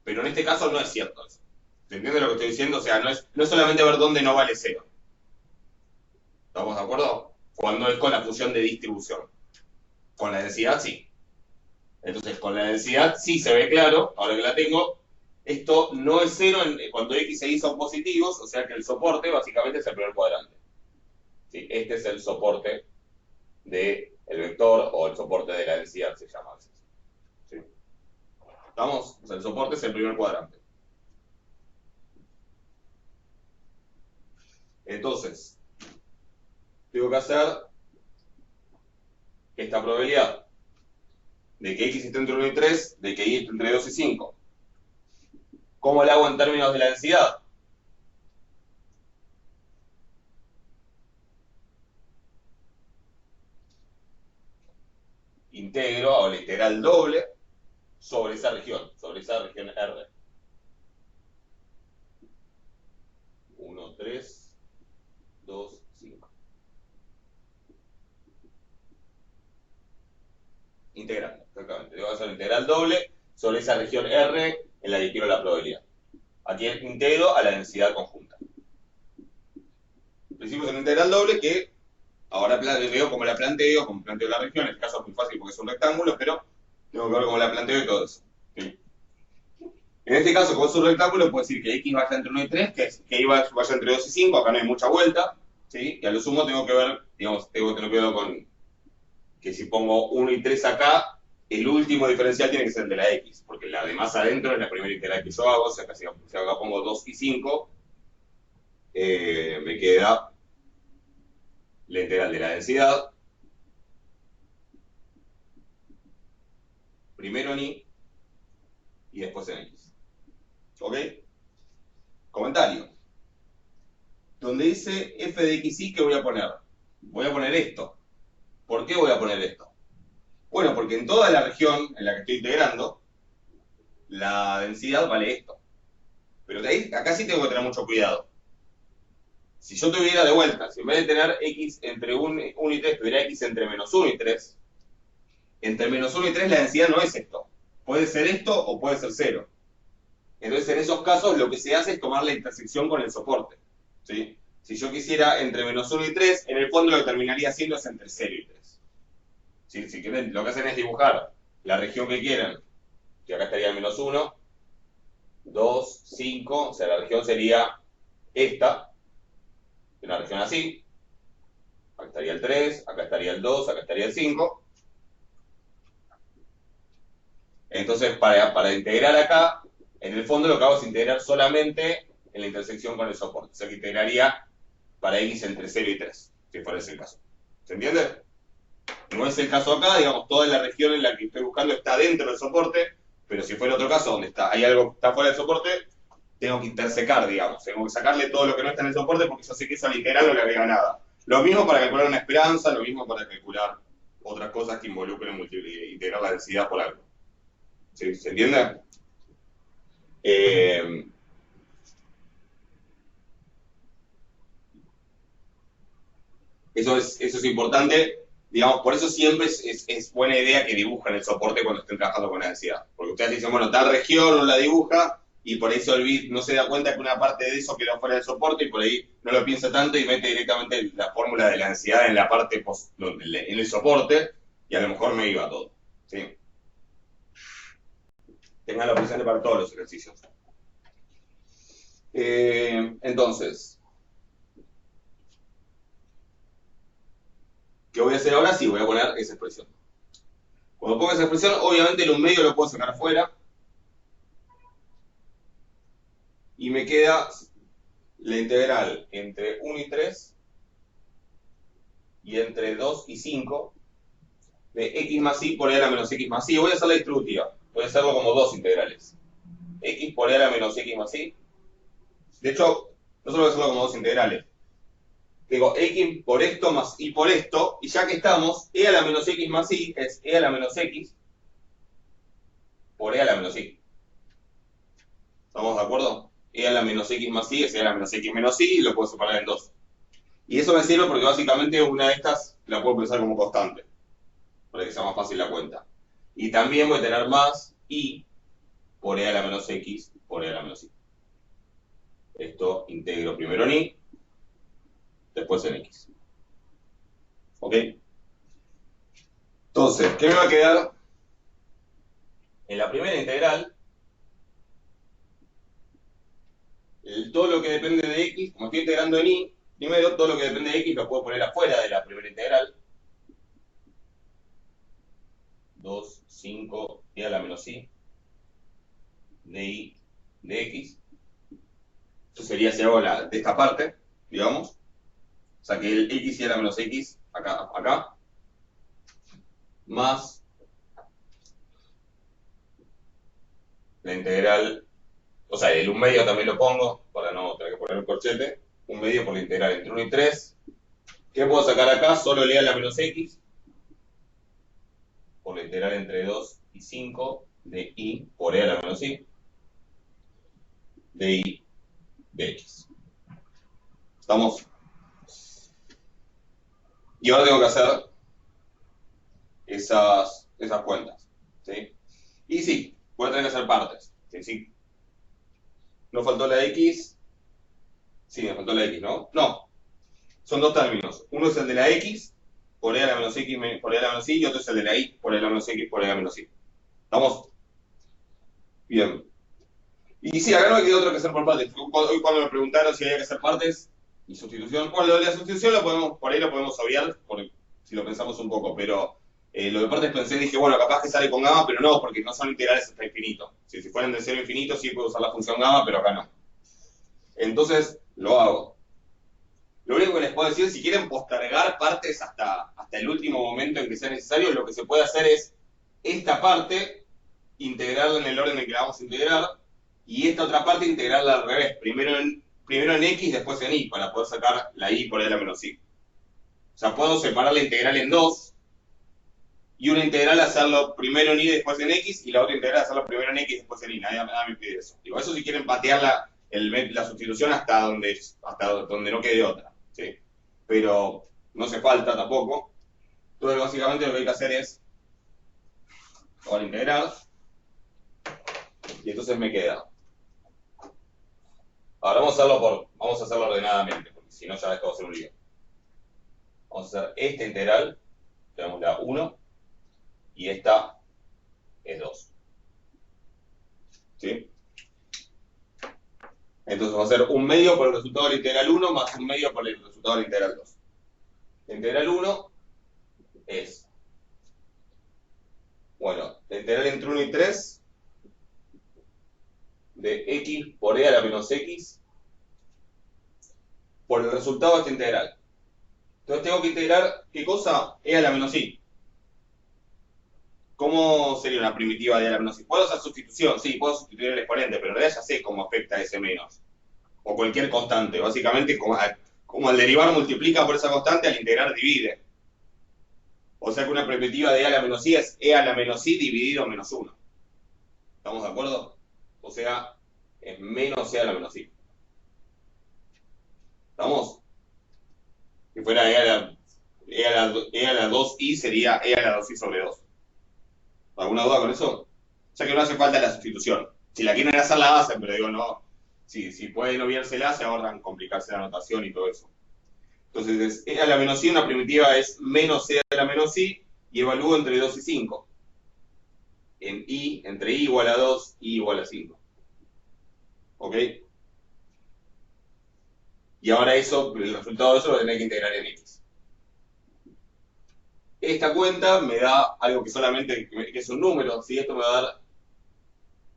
pero en este caso no es cierto eso. ¿Se entiende lo que estoy diciendo? O sea, no es solamente ver dónde no vale 0. ¿Estamos de acuerdo? Cuando es con la función de distribución. Con la densidad sí. Entonces, con la densidad sí se ve claro, ahora que la tengo, esto no es 0 cuando x e y son positivos, o sea que el soporte básicamente es el primer cuadrante. ¿Sí? Este es el soporte del vector o el soporte de la densidad, se llama así. ¿Sí? ¿Estamos? O sea, el soporte es el primer cuadrante. Entonces, tengo que hacer esta probabilidad de que x esté entre 1 y 3, de que y esté entre 2 y 5. ¿Cómo la hago en términos de la densidad? Integro, hago la integral doble sobre esa región R. 1, 3, 2, 5. Integrando, exactamente. Debo hacer la integral doble sobre esa región R en la que quiero la probabilidad. Aquí integro a la densidad conjunta. Hicimos una integral doble que ahora veo cómo la planteo, cómo planteo la región. En este caso es muy fácil porque es un rectángulo, pero tengo que ver cómo la planteo y todo eso. ¿Sí? En este caso, como es un rectángulo, puedo decir que x vaya entre 1 y 3, que y vaya entre 2 y 5, acá no hay mucha vuelta, ¿sí? Y a lo sumo tengo que ver, digamos, tengo que tener cuidado con que si pongo 1 y 3 acá, el último diferencial tiene que ser el de la x, porque la de más adentro es la primera integral que yo hago, o sea, si acá pongo 2 y 5, me queda la integral de la densidad, primero en y después en x. ¿Ok? Comentario. Donde dice f de x y, ¿qué voy a poner? Voy a poner esto. ¿Por qué voy a poner esto? Bueno, porque en toda la región en la que estoy integrando, la densidad vale esto. Pero de ahí, acá sí tengo que tener mucho cuidado. Si yo tuviera de vuelta, si en vez de tener x entre 1 y 3, tuviera x entre menos 1 y 3, entre menos 1 y 3 la densidad no es esto. Puede ser esto o puede ser 0. Entonces, en esos casos, lo que se hace es tomar la intersección con el soporte. ¿Sí? Si yo quisiera entre menos 1 y 3, en el fondo lo que terminaría haciendo es entre 0 y 3. ¿Sí? Si quieren, lo que hacen es dibujar la región que quieran. Que acá estaría el menos 1, 2, 5, o sea, la región sería esta, una región así. Acá estaría el 3, acá estaría el 2, acá estaría el 5. Entonces, para integrar acá, en el fondo lo que hago es integrar solamente en la intersección con el soporte. O sea, que integraría para x entre 0 y 3, si fuera ese el caso. ¿Se entiende? No es el caso acá, digamos, toda la región en la que estoy buscando está dentro del soporte, pero si fuera otro caso donde hay algo que está fuera del soporte, tengo que intersecar, digamos. Tengo que sacarle todo lo que no está en el soporte porque yo sé que eso al integral no le agrega nada. Lo mismo para calcular una esperanza, lo mismo para calcular otras cosas que involucren integrar la densidad por algo. ¿Sí? ¿Se entiende? Eso es importante, digamos, por eso siempre es buena idea que dibujen el soporte cuando estén trabajando con la densidad. Porque ustedes dicen, bueno, tal región no la dibuja y por ahí no se da cuenta que una parte de eso quedó fuera del soporte y por ahí no lo piensa tanto y mete directamente la fórmula de la densidad en la parte, en el soporte y a lo mejor me iba todo. ¿Sí? Tenganlo presente para todos los ejercicios. Entonces, ¿qué voy a hacer ahora? Sí, voy a poner esa expresión. Cuando pongo esa expresión, obviamente el un medio lo puedo sacar afuera. Y me queda la integral entre 1 y 3 y entre 2 y 5 de x más y por e a la menos x más y. Voy a hacer la distributiva. Voy a hacerlo como dos integrales. X por e a la menos x más y. De hecho, no solo voy a hacerlo como dos integrales. Digo, x por esto más y por esto, y ya que estamos, e a la menos x más y es e a la menos x por e a la menos y. ¿Estamos de acuerdo? E a la menos x más y es e a la menos x menos y, y lo puedo separar en dos. Y eso me sirve porque básicamente una de estas la puedo pensar como constante, para que sea más fácil la cuenta. Y también voy a tener más y por e a la menos x por e a la menos y. Esto integro primero en y, después en x. ¿Ok? Entonces, ¿qué me va a quedar? En la primera integral, todo lo que depende de x, como estoy integrando en y, primero todo lo que depende de x lo puedo poner afuera de la primera integral. 2, 5, e a la menos y de y de x. Esto sería si hago de esta parte, digamos. O sea que el x y a la menos x, acá, más la integral, o sea, el 1/2 también lo pongo, para no tener que poner el corchete, 1/2 por la integral entre 1 y 3. ¿Qué puedo sacar acá? Solo e a la menos x, por la integral entre 2 y 5 de y por e a la menos y, de y de x. ¿Estamos? Y ahora tengo que hacer esas cuentas, ¿sí? Y sí, voy a tener que hacer partes, ¿sí? ¿No faltó la x? Sí, me faltó la x, ¿no? No, son dos términos. Uno es el de la x, por e a la menos x por e a la menos y, y otro es el de la y, por e a la menos x por e a la menos y. ¿Estamos? Bien. Y sí, acá no me quedó otro que hacer por partes. Hoy cuando me preguntaron si había que hacer partes y sustitución, bueno, lo de la sustitución por ahí lo podemos obviar, si lo pensamos un poco, pero lo de partes pensé, dije, bueno, capaz que sale con gamma, pero no, porque no son integrales hasta infinito. Si fueran de 0 a infinito, sí puedo usar la función gamma, pero acá no. Entonces, lo hago. Lo único que les puedo decir, si quieren postergar partes hasta el último momento en que sea necesario, lo que se puede hacer es esta parte, integrarla en el orden en que la vamos a integrar, y esta otra parte integrarla al revés, primero en x, después en y, para poder sacar la y por e a la menos y. O sea, puedo separar la integral en dos, y una integral hacerlo primero en y, después en x, y la otra integral hacerlo primero en x, después en y. Nadie me pide eso. Digo, eso si quieren patear la sustitución hasta donde no quede otra, ¿sí? Pero no hace falta tampoco. Entonces, básicamente lo que hay que hacer es ahora integrar, y entonces me queda. Ahora vamos a hacerlo ordenadamente, porque si no ya esto va a ser un lío. Vamos a hacer esta integral, tenemos la 1, y esta es 2. ¿Sí? Entonces vamos a hacer 1/2 por el resultado de la integral 1 más 1/2 por el resultado de la integral 2. La integral 1 es, bueno, la integral entre 1 y 3 de x por e a la menos x por el resultado de esta integral. Entonces tengo que integrar, ¿qué cosa? E a la menos y. ¿Cómo sería una primitiva de e a la menos y? ¿Puedo hacer sustitución? Sí, puedo sustituir el exponente, pero en realidad ya sé cómo afecta ese menos. O cualquier constante. Básicamente, como al derivar multiplica por esa constante, al integrar divide. O sea que una primitiva de e a la menos y es e a la menos y dividido menos 1. ¿Estamos de acuerdo? O sea, es menos e a la menos y. ¿Estamos? Si fuera e a la 2i sería e a la 2i sobre 2. ¿Alguna duda con eso? O sea que no hace falta la sustitución. Si la quieren hacer, la hacen, pero digo, no. Si pueden obviársela, se ahorran complicarse la notación y todo eso. Entonces, e a la menos y, una primitiva es menos e a la menos y, y evalúo entre 2 y 5. En y, entre i igual a 2, i igual a 5. ¿Ok? Y ahora eso, el resultado de eso lo tendré que integrar en x. Esta cuenta me da algo que solamente que es un número, ¿sí? Esto me va a dar,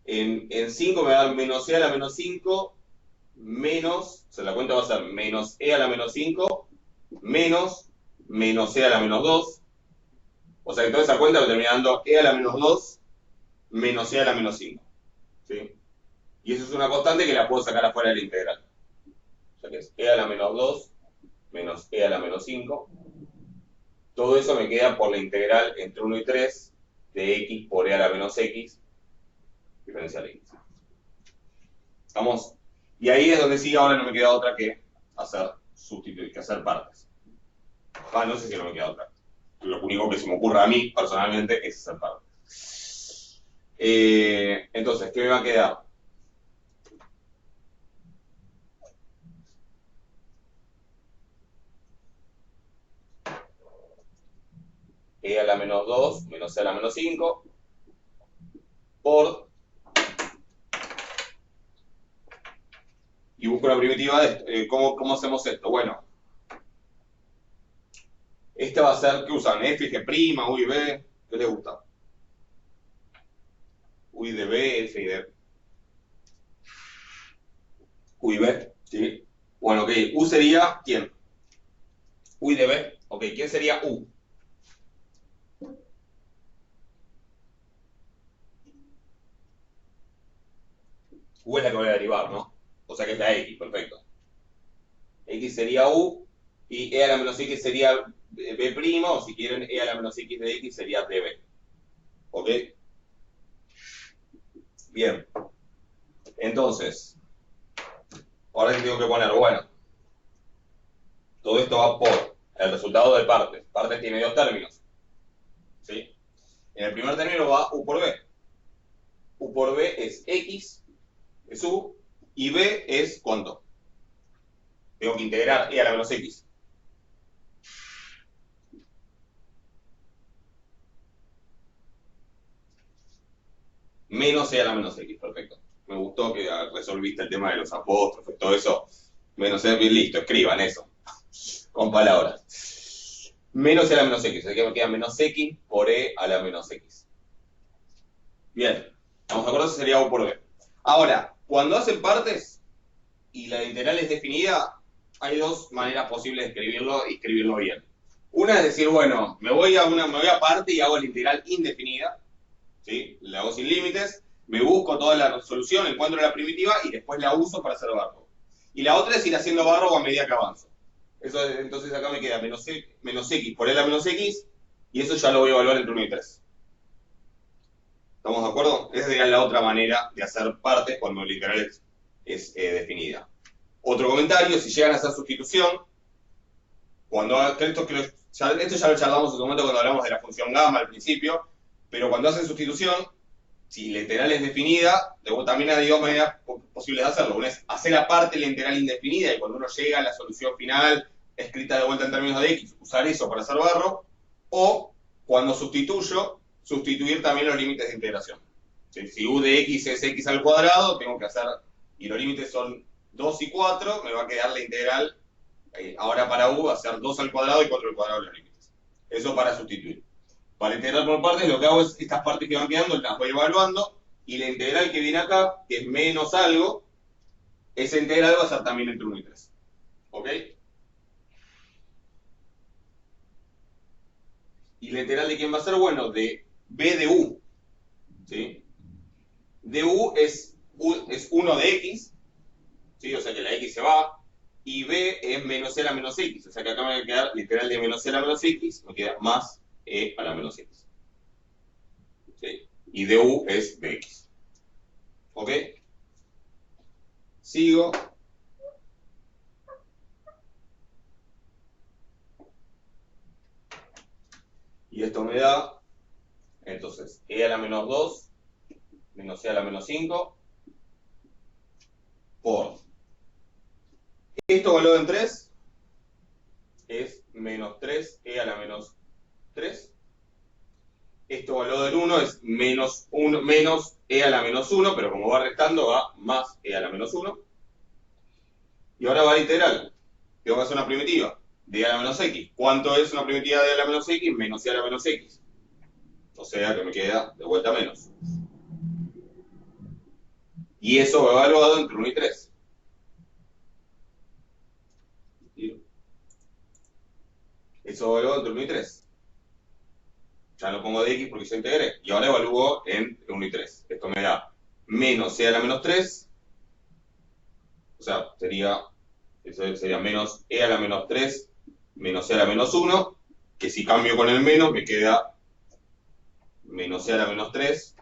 en 5 me va a dar menos e a la menos 5, menos, o sea, la cuenta va a ser menos e a la menos 5, menos e a la menos 2. O sea, que toda esa cuenta me termina dando e a la menos 2, menos e a la menos 5. ¿Sí? Y eso es una constante que la puedo sacar afuera de la integral. O sea, que es e a la menos 2, menos e a la menos 5. Todo eso me queda por la integral entre 1 y 3 de x por e a la menos x diferencial x. ¿Estamos? Y ahí es donde sí, ahora no me queda otra que hacer sustituir, que hacer partes. No sé si no me queda otra. Lo único que se me ocurre a mí, personalmente, es hacer partes. Entonces, ¿qué me va a quedar? E a la menos 2 menos C a la menos 5 por... Y busco la primitiva de ¿cómo hacemos esto? Bueno, esta va a ser, ¿qué usan? F y G', U y B, ¿qué les gusta? U y de B, F y de U y B, ¿sí? Bueno, ok, U sería, ¿quién? U y de B, ok, ¿quién sería U? U es la que voy a derivar, ¿no? O sea que es la X, perfecto. X sería U y E a la menos X sería B', o si quieren E a la menos X de X sería DB. ¿Ok? Bien. Entonces, ahora que tengo que poner, bueno, todo esto va por el resultado de partes. Partes tiene dos términos. ¿Sí? En el primer término va U por B. U por B es X, es U, y B es ¿cuánto? Tengo que integrar E a la menos X. Menos E a la menos X, perfecto. Me gustó que resolviste el tema de los apóstrofes, todo eso. Menos E, bien listo, escriban eso. Con palabras. Menos E a la menos X, así que me queda menos X por E a la menos X. Bien, vamos a acordar si sería U por B. Ahora, cuando hacen partes y la integral es definida, hay dos maneras posibles de escribirlo y escribirlo bien. Una es decir, bueno, me voy a parte y hago la integral indefinida, ¿sí? La hago sin límites, me busco toda la solución, encuentro la primitiva y después la uso para hacer barro. Y la otra es ir haciendo barro a medida que avanzo. Entonces acá me queda menos X por E a la menos X y eso ya lo voy a evaluar entre 1 y 3. ¿Estamos de acuerdo? Esa sería la otra manera de hacer partes cuando la integral es definida. Otro comentario, si llegan a hacer sustitución, esto ya lo charlamos en su momento cuando hablamos de la función gamma al principio, pero cuando hacen sustitución, si la integral es definida, también hay dos maneras posibles de hacerlo. Una es hacer aparte la integral indefinida y cuando uno llega a la solución final, escrita de vuelta en términos de X, usar eso para hacer barro, o cuando sustituir también los límites de integración. Si U de X es X al cuadrado, tengo que hacer, y los límites son 2 y 4, me va a quedar la integral, ahora para U va a ser 2 al cuadrado y 4 al cuadrado de los límites. Eso para sustituir. Para integrar por partes, lo que hago es estas partes que van quedando, las voy evaluando, y la integral que viene acá, que es menos algo, esa integral va a ser también entre 1 y 3. ¿Ok? ¿Y la integral de quién va a ser? Bueno, de B de U. ¿Sí? De U es 1 de X, ¿sí? O sea que la X se va, y B es menos E a la menos X, o sea que acá me va a quedar la integral de menos E a la menos X, me queda más E a la menos X. ¿Sí? Y de U es de X. ¿Ok? Sigo. Y esto me da, entonces, E a la menos 2 menos E a la menos 5 por... Esto evaluado en 3 es menos 3E a la menos 3. Esto evaluado en 1 es menos E a la menos 1, pero como va restando va más E a la menos 1. Y ahora va a la integral. Tengo que hacer una primitiva de E a la menos X. ¿Cuánto es una primitiva de E a la menos X? Menos E a la menos X. O sea que me queda de vuelta menos. Y eso va evaluado entre 1 y 3. Eso va evaluado entre 1 y 3. Ya lo pongo de X porque ya integré. Y ahora evalúo entre 1 y 3. Esto me da menos E a la menos 3. O sea, sería menos E a la menos 3 menos E a la menos 1. Que si cambio con el menos me queda menos E a la menos 3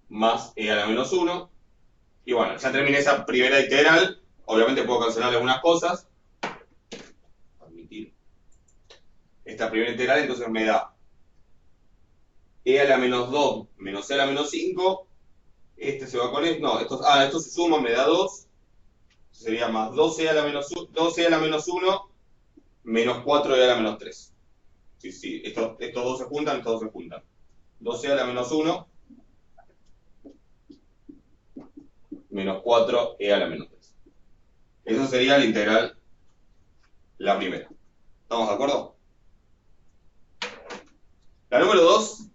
más e a la menos 1. Y bueno, ya terminé esa primera integral. Obviamente puedo cancelar algunas cosas. Admitir. Esta primera integral entonces me da e a la menos 2 menos e a la menos 5. Este se va con esto. No, esto se suma, me da 2. Sería más 2e a la menos 1, 2e a la menos 1 menos 4e a la menos 3. Sí, estos dos se juntan, estos dos se juntan. 2e a la menos 1 menos 4e a la menos 3. Eso sería la integral, la primera. ¿Estamos de acuerdo? La número 2,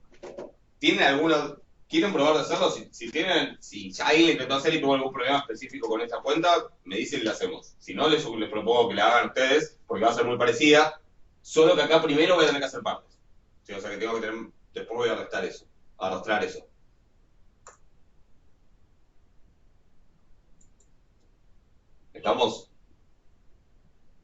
¿tienen alguna... ¿Quieren probar de hacerlo? Si ya alguien le intentó hacer y tuvo algún problema específico con esta cuenta, me dicen y la hacemos. Si no, les propongo que la hagan ustedes, porque va a ser muy parecida, solo que acá primero voy a tener que hacer partes. ¿Sí? O sea que tengo que tener... Después voy a arrastrar eso. ¿Estamos?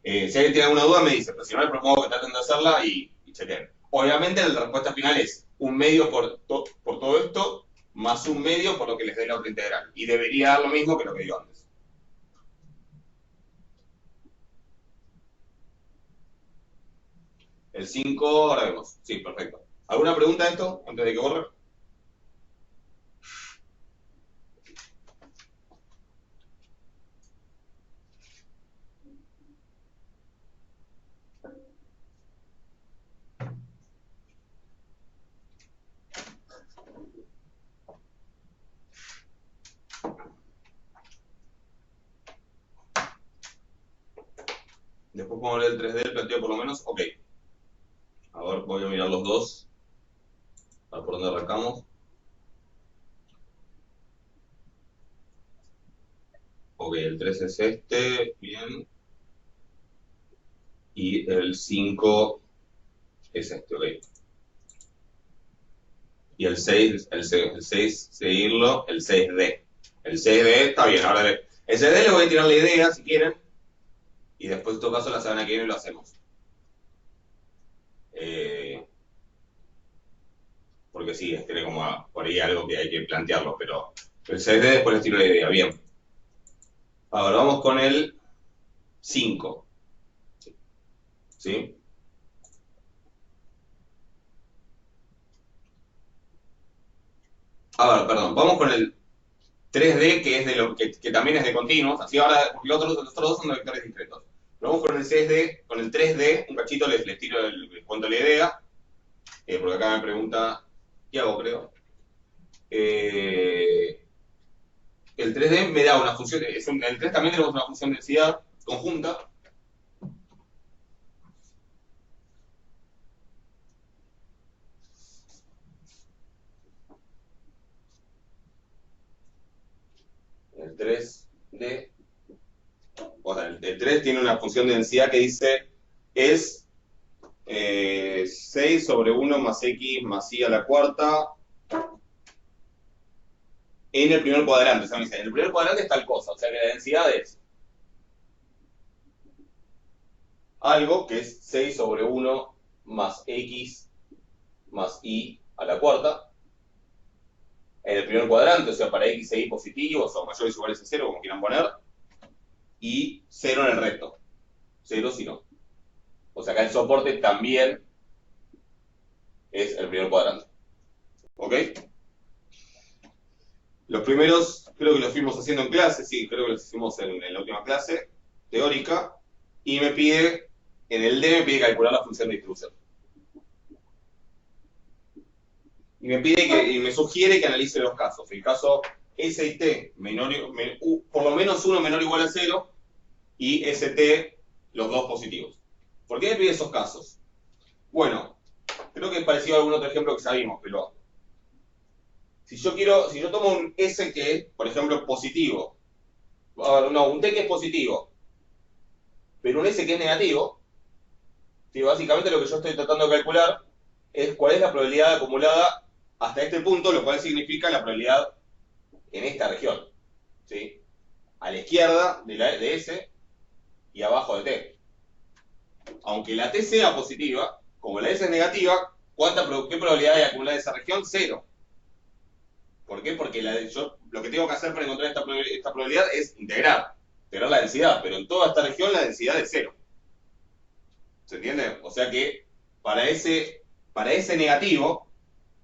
Si alguien tiene alguna duda me dice, pero si no, les propongo que traten de hacerla y chequen. Obviamente la respuesta final es 1/2 por todo esto, más 1/2 por lo que les dé la otra integral. Y debería dar lo mismo que lo que dio antes. El 5, ahora vemos. Sí, perfecto. ¿Alguna pregunta de esto antes de que borre? Después podemos leer el 3D, el planteo por lo menos. Ok. A ver, voy a mirar los dos. A ver por dónde arrancamos. Ok, el 3 es este. Bien. Y el 5 es este, ok. Y el 6, seguirlo, el 6D. El 6D está bien, ahora el 6D le voy a tirar la idea, si quieren. Y después, en todo caso, la semana que viene lo hacemos. Porque sí, tiene como por ahí algo que hay que plantearlo, pero el 6D después les tiro la idea, bien. Ahora vamos con el 5. ¿Sí? A ver, perdón, vamos con el 3D, que es de lo que también es de continuos, así ahora, porque los otros dos son de vectores discretos. Pero vamos con el 6D, con el 3D, un cachito les tiro, les cuento la idea, porque acá me pregunta, ¿qué hago, creo? El 3D me da una función, en el 3 también tenemos una función de densidad conjunta. El 3D, o sea, el 3 tiene una función de densidad que dice es 6 sobre 1 más x más y a la cuarta en el primer cuadrante. O sea, en el primer cuadrante es tal cosa, o sea que la densidad es algo que es 6 sobre 1 más x más y a la cuarta en el primer cuadrante, o sea, para x e y positivos o mayores o iguales a 0, como quieran poner, y 0 en el recto. 0 si no. O sea, acá el soporte también es el primer cuadrante. ¿Ok? Los primeros creo que los fuimos haciendo en clase, sí, creo que los hicimos en la última clase teórica, y me pide, en el D me pide calcular la función de distribución. Y me sugiere que analice los casos. El caso S y T por lo menos uno menor o igual a 0 y ST los dos positivos. ¿Por qué me pide esos casos? Bueno, creo que es parecido a algún otro ejemplo que sabimos, pero si yo tomo un S que es, por ejemplo, positivo, un T que es positivo, pero un S que es negativo, ¿sí? Básicamente lo que yo estoy tratando de calcular es cuál es la probabilidad acumulada hasta este punto, lo cual significa la probabilidad en esta región, ¿sí? A la izquierda de S y abajo de T. Aunque la T sea positiva, como la S es negativa, ¿qué probabilidad hay de acumular esa región? 0. ¿Por qué? Porque yo lo que tengo que hacer para encontrar esta probabilidad es integrar la densidad, pero en toda esta región la densidad es 0. ¿Se entiende? O sea que para ese negativo,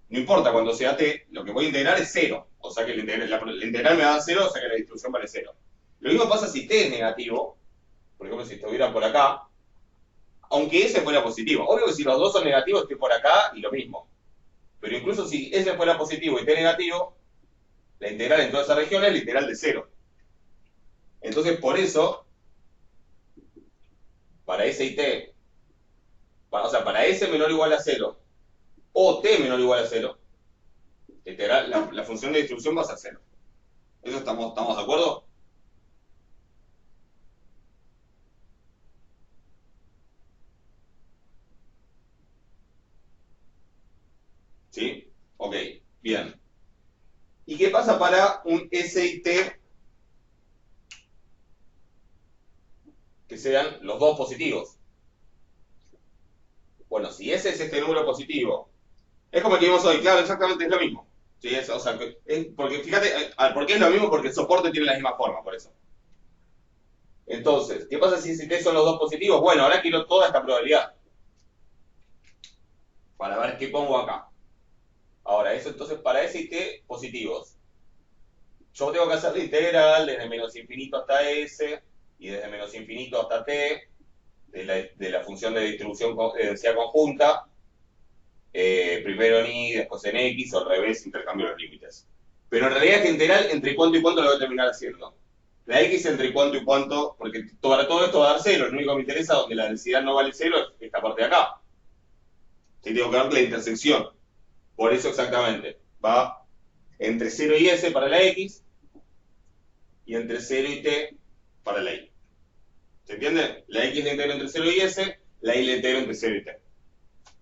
no importa cuando sea t, lo que voy a integrar es 0. O sea que la integral me va a dar 0, o sea que la distribución vale 0. Lo mismo pasa si t es negativo, por ejemplo si estuviera por acá, aunque ese fuera positivo. Obvio que si los dos son negativos estoy por acá y lo mismo. Pero incluso si ese fuera positivo y t negativo, la integral en toda esa región es la integral de 0. Entonces por eso, para S y t, o sea, para S menor o igual a 0, o t menor o igual a 0, la función de distribución va a ser 0. ¿Eso estamos de acuerdo? ¿Sí? Ok, bien. ¿Y qué pasa para un S y T que sean los dos positivos? Bueno, si S es este número positivo, es como el que vimos hoy, claro, exactamente es lo mismo. ¿Sí? O sea, porque fíjate, ¿por qué es lo mismo? Porque el soporte tiene la misma forma, por eso. Entonces, ¿qué pasa si S y T son los dos positivos? Bueno, ahora quiero toda esta probabilidad. Para ver qué pongo acá. Ahora, eso entonces para S y T positivos. Yo tengo que hacer la integral desde menos infinito hasta S y desde menos infinito hasta T de la función de distribución de densidad conjunta, primero en Y, después en X, o al revés, intercambio los límites. Pero en realidad esta integral entre cuánto y cuánto lo voy a terminar haciendo. La X entre cuánto y cuánto, porque para todo esto va a dar 0, lo único que me interesa donde la densidad no vale 0 es esta parte de acá. Sí, tengo que ver la intersección. Por eso exactamente, va entre 0 y S para la X, y entre 0 y T para la Y. ¿Se entiende? La X la integro entre 0 y S, la Y la integro entre 0 y T.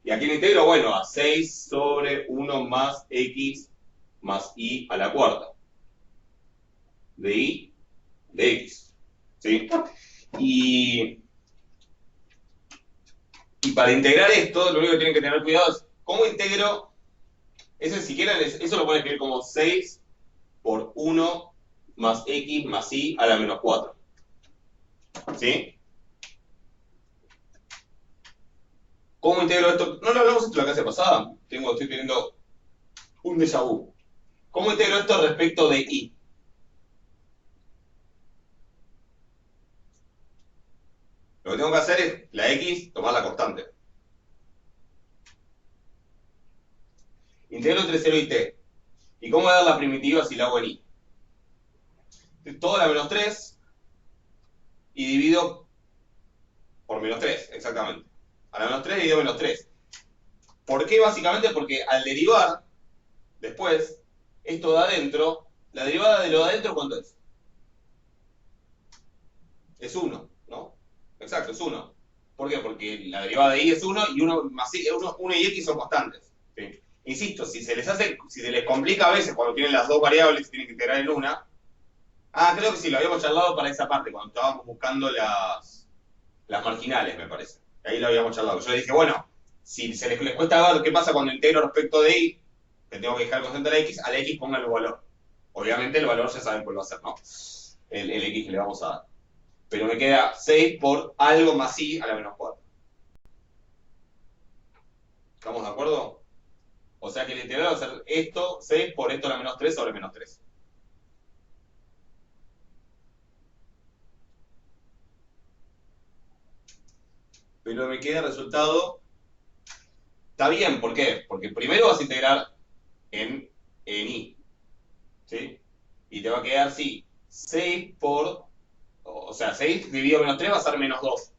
¿Y aquí la integro? Bueno, a 6 sobre 1 más X más Y a la cuarta. De Y, de X. ¿Sí? Y para integrar esto, lo único que tienen que tener cuidado es cómo integro. Eso, si quieren, eso lo pueden escribir como 6 por 1 más X más Y a la menos 4. ¿Sí? ¿Cómo integro esto? No lo hablamos esto la clase pasada. Estoy teniendo un déjà vu. ¿Cómo integro esto respecto de Y? Lo que tengo que hacer es la X, tomar la constante. Integro entre 0 y T. ¿Y cómo voy a dar la primitiva si la hago en Y? Todo a la menos 3 y divido por menos 3, exactamente. A la menos 3 divido menos 3. ¿Por qué? Básicamente porque al derivar, después, esto de adentro, la derivada de lo de adentro, ¿cuánto es? Es 1, ¿no? Exacto, es 1. ¿Por qué? Porque la derivada de Y es 1 y 1 y X son constantes. ¿Sí? Insisto, si se les complica a veces cuando tienen las dos variables y tienen que integrar en una. Creo que sí, lo habíamos charlado para esa parte, cuando estábamos buscando las marginales, me parece. Ahí lo habíamos charlado. Yo le dije, bueno, si se les cuesta ver qué pasa cuando integro respecto de Y, que tengo que dejar constante a la X pongan el valor. Obviamente el valor ya saben cuál va a ser, ¿no? El X que le vamos a dar. Pero me queda 6 por algo más Y a la menos 4. ¿Estamos de acuerdo? O sea que el integral va a ser esto, 6 por esto a la menos 3 sobre menos 3. Pero me queda el resultado. Está bien, ¿por qué? Porque primero vas a integrar en Y. ¿Sí? Y te va a quedar, sí, 6 por. O sea, 6 dividido menos 3 va a ser menos 2.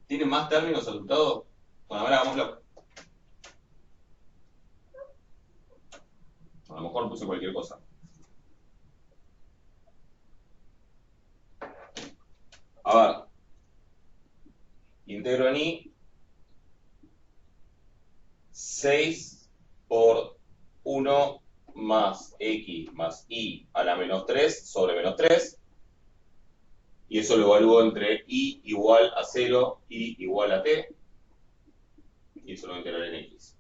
¿Tiene más términos el resultado? Bueno, ahora hagámoslo. A lo mejor puse cualquier cosa. A ver. Integro en Y. 6 por 1 más X más Y a la menos 3 sobre menos 3. Y eso lo evalúo entre Y igual a 0, Y igual a T. Y eso lo voy a integrar en X.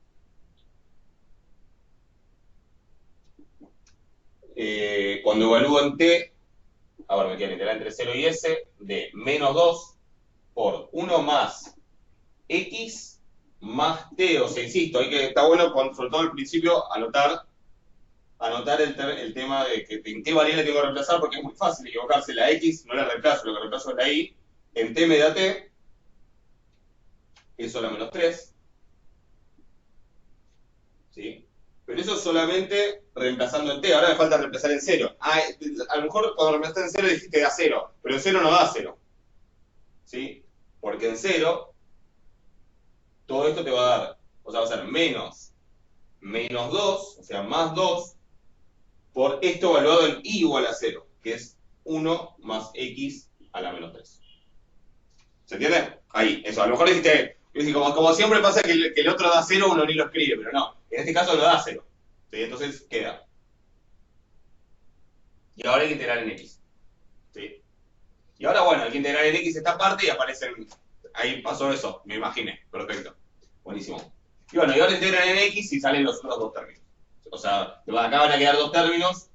cuando evalúo en t, ahora me queda la integral entre 0 y s, de menos 2 por 1 más x más t. O sea, insisto, está bueno, sobre todo al principio, anotar el tema de que en qué variable tengo que reemplazar, porque es muy fácil equivocarse. La x no la reemplazo, lo que reemplazo es la y. En t me da t, eso es la menos 3. ¿Sí? Pero eso solamente reemplazando en t. Ahora me falta reemplazar en 0. A lo mejor cuando reemplazaste en 0 dijiste da 0, pero en 0 no da 0. ¿Sí? Porque en 0 todo esto te va a dar, o sea, va a ser menos 2, o sea, más 2, por esto evaluado en y igual a 0, que es 1 más x a la menos 3. ¿Se entiende? Ahí, eso. A lo mejor dijiste, como siempre pasa que el otro da 0, uno ni lo escribe, pero no. En este caso no da 0. ¿Sí? Entonces queda. Y ahora hay que integrar en x. ¿Sí? Y ahora, bueno, hay que integrar en x esta parte y aparecen. Ahí pasó eso, me imaginé. Perfecto. Buenísimo. Y bueno, y ahora integran en x y salen los otros dos términos. O sea, acá van a quedar dos términos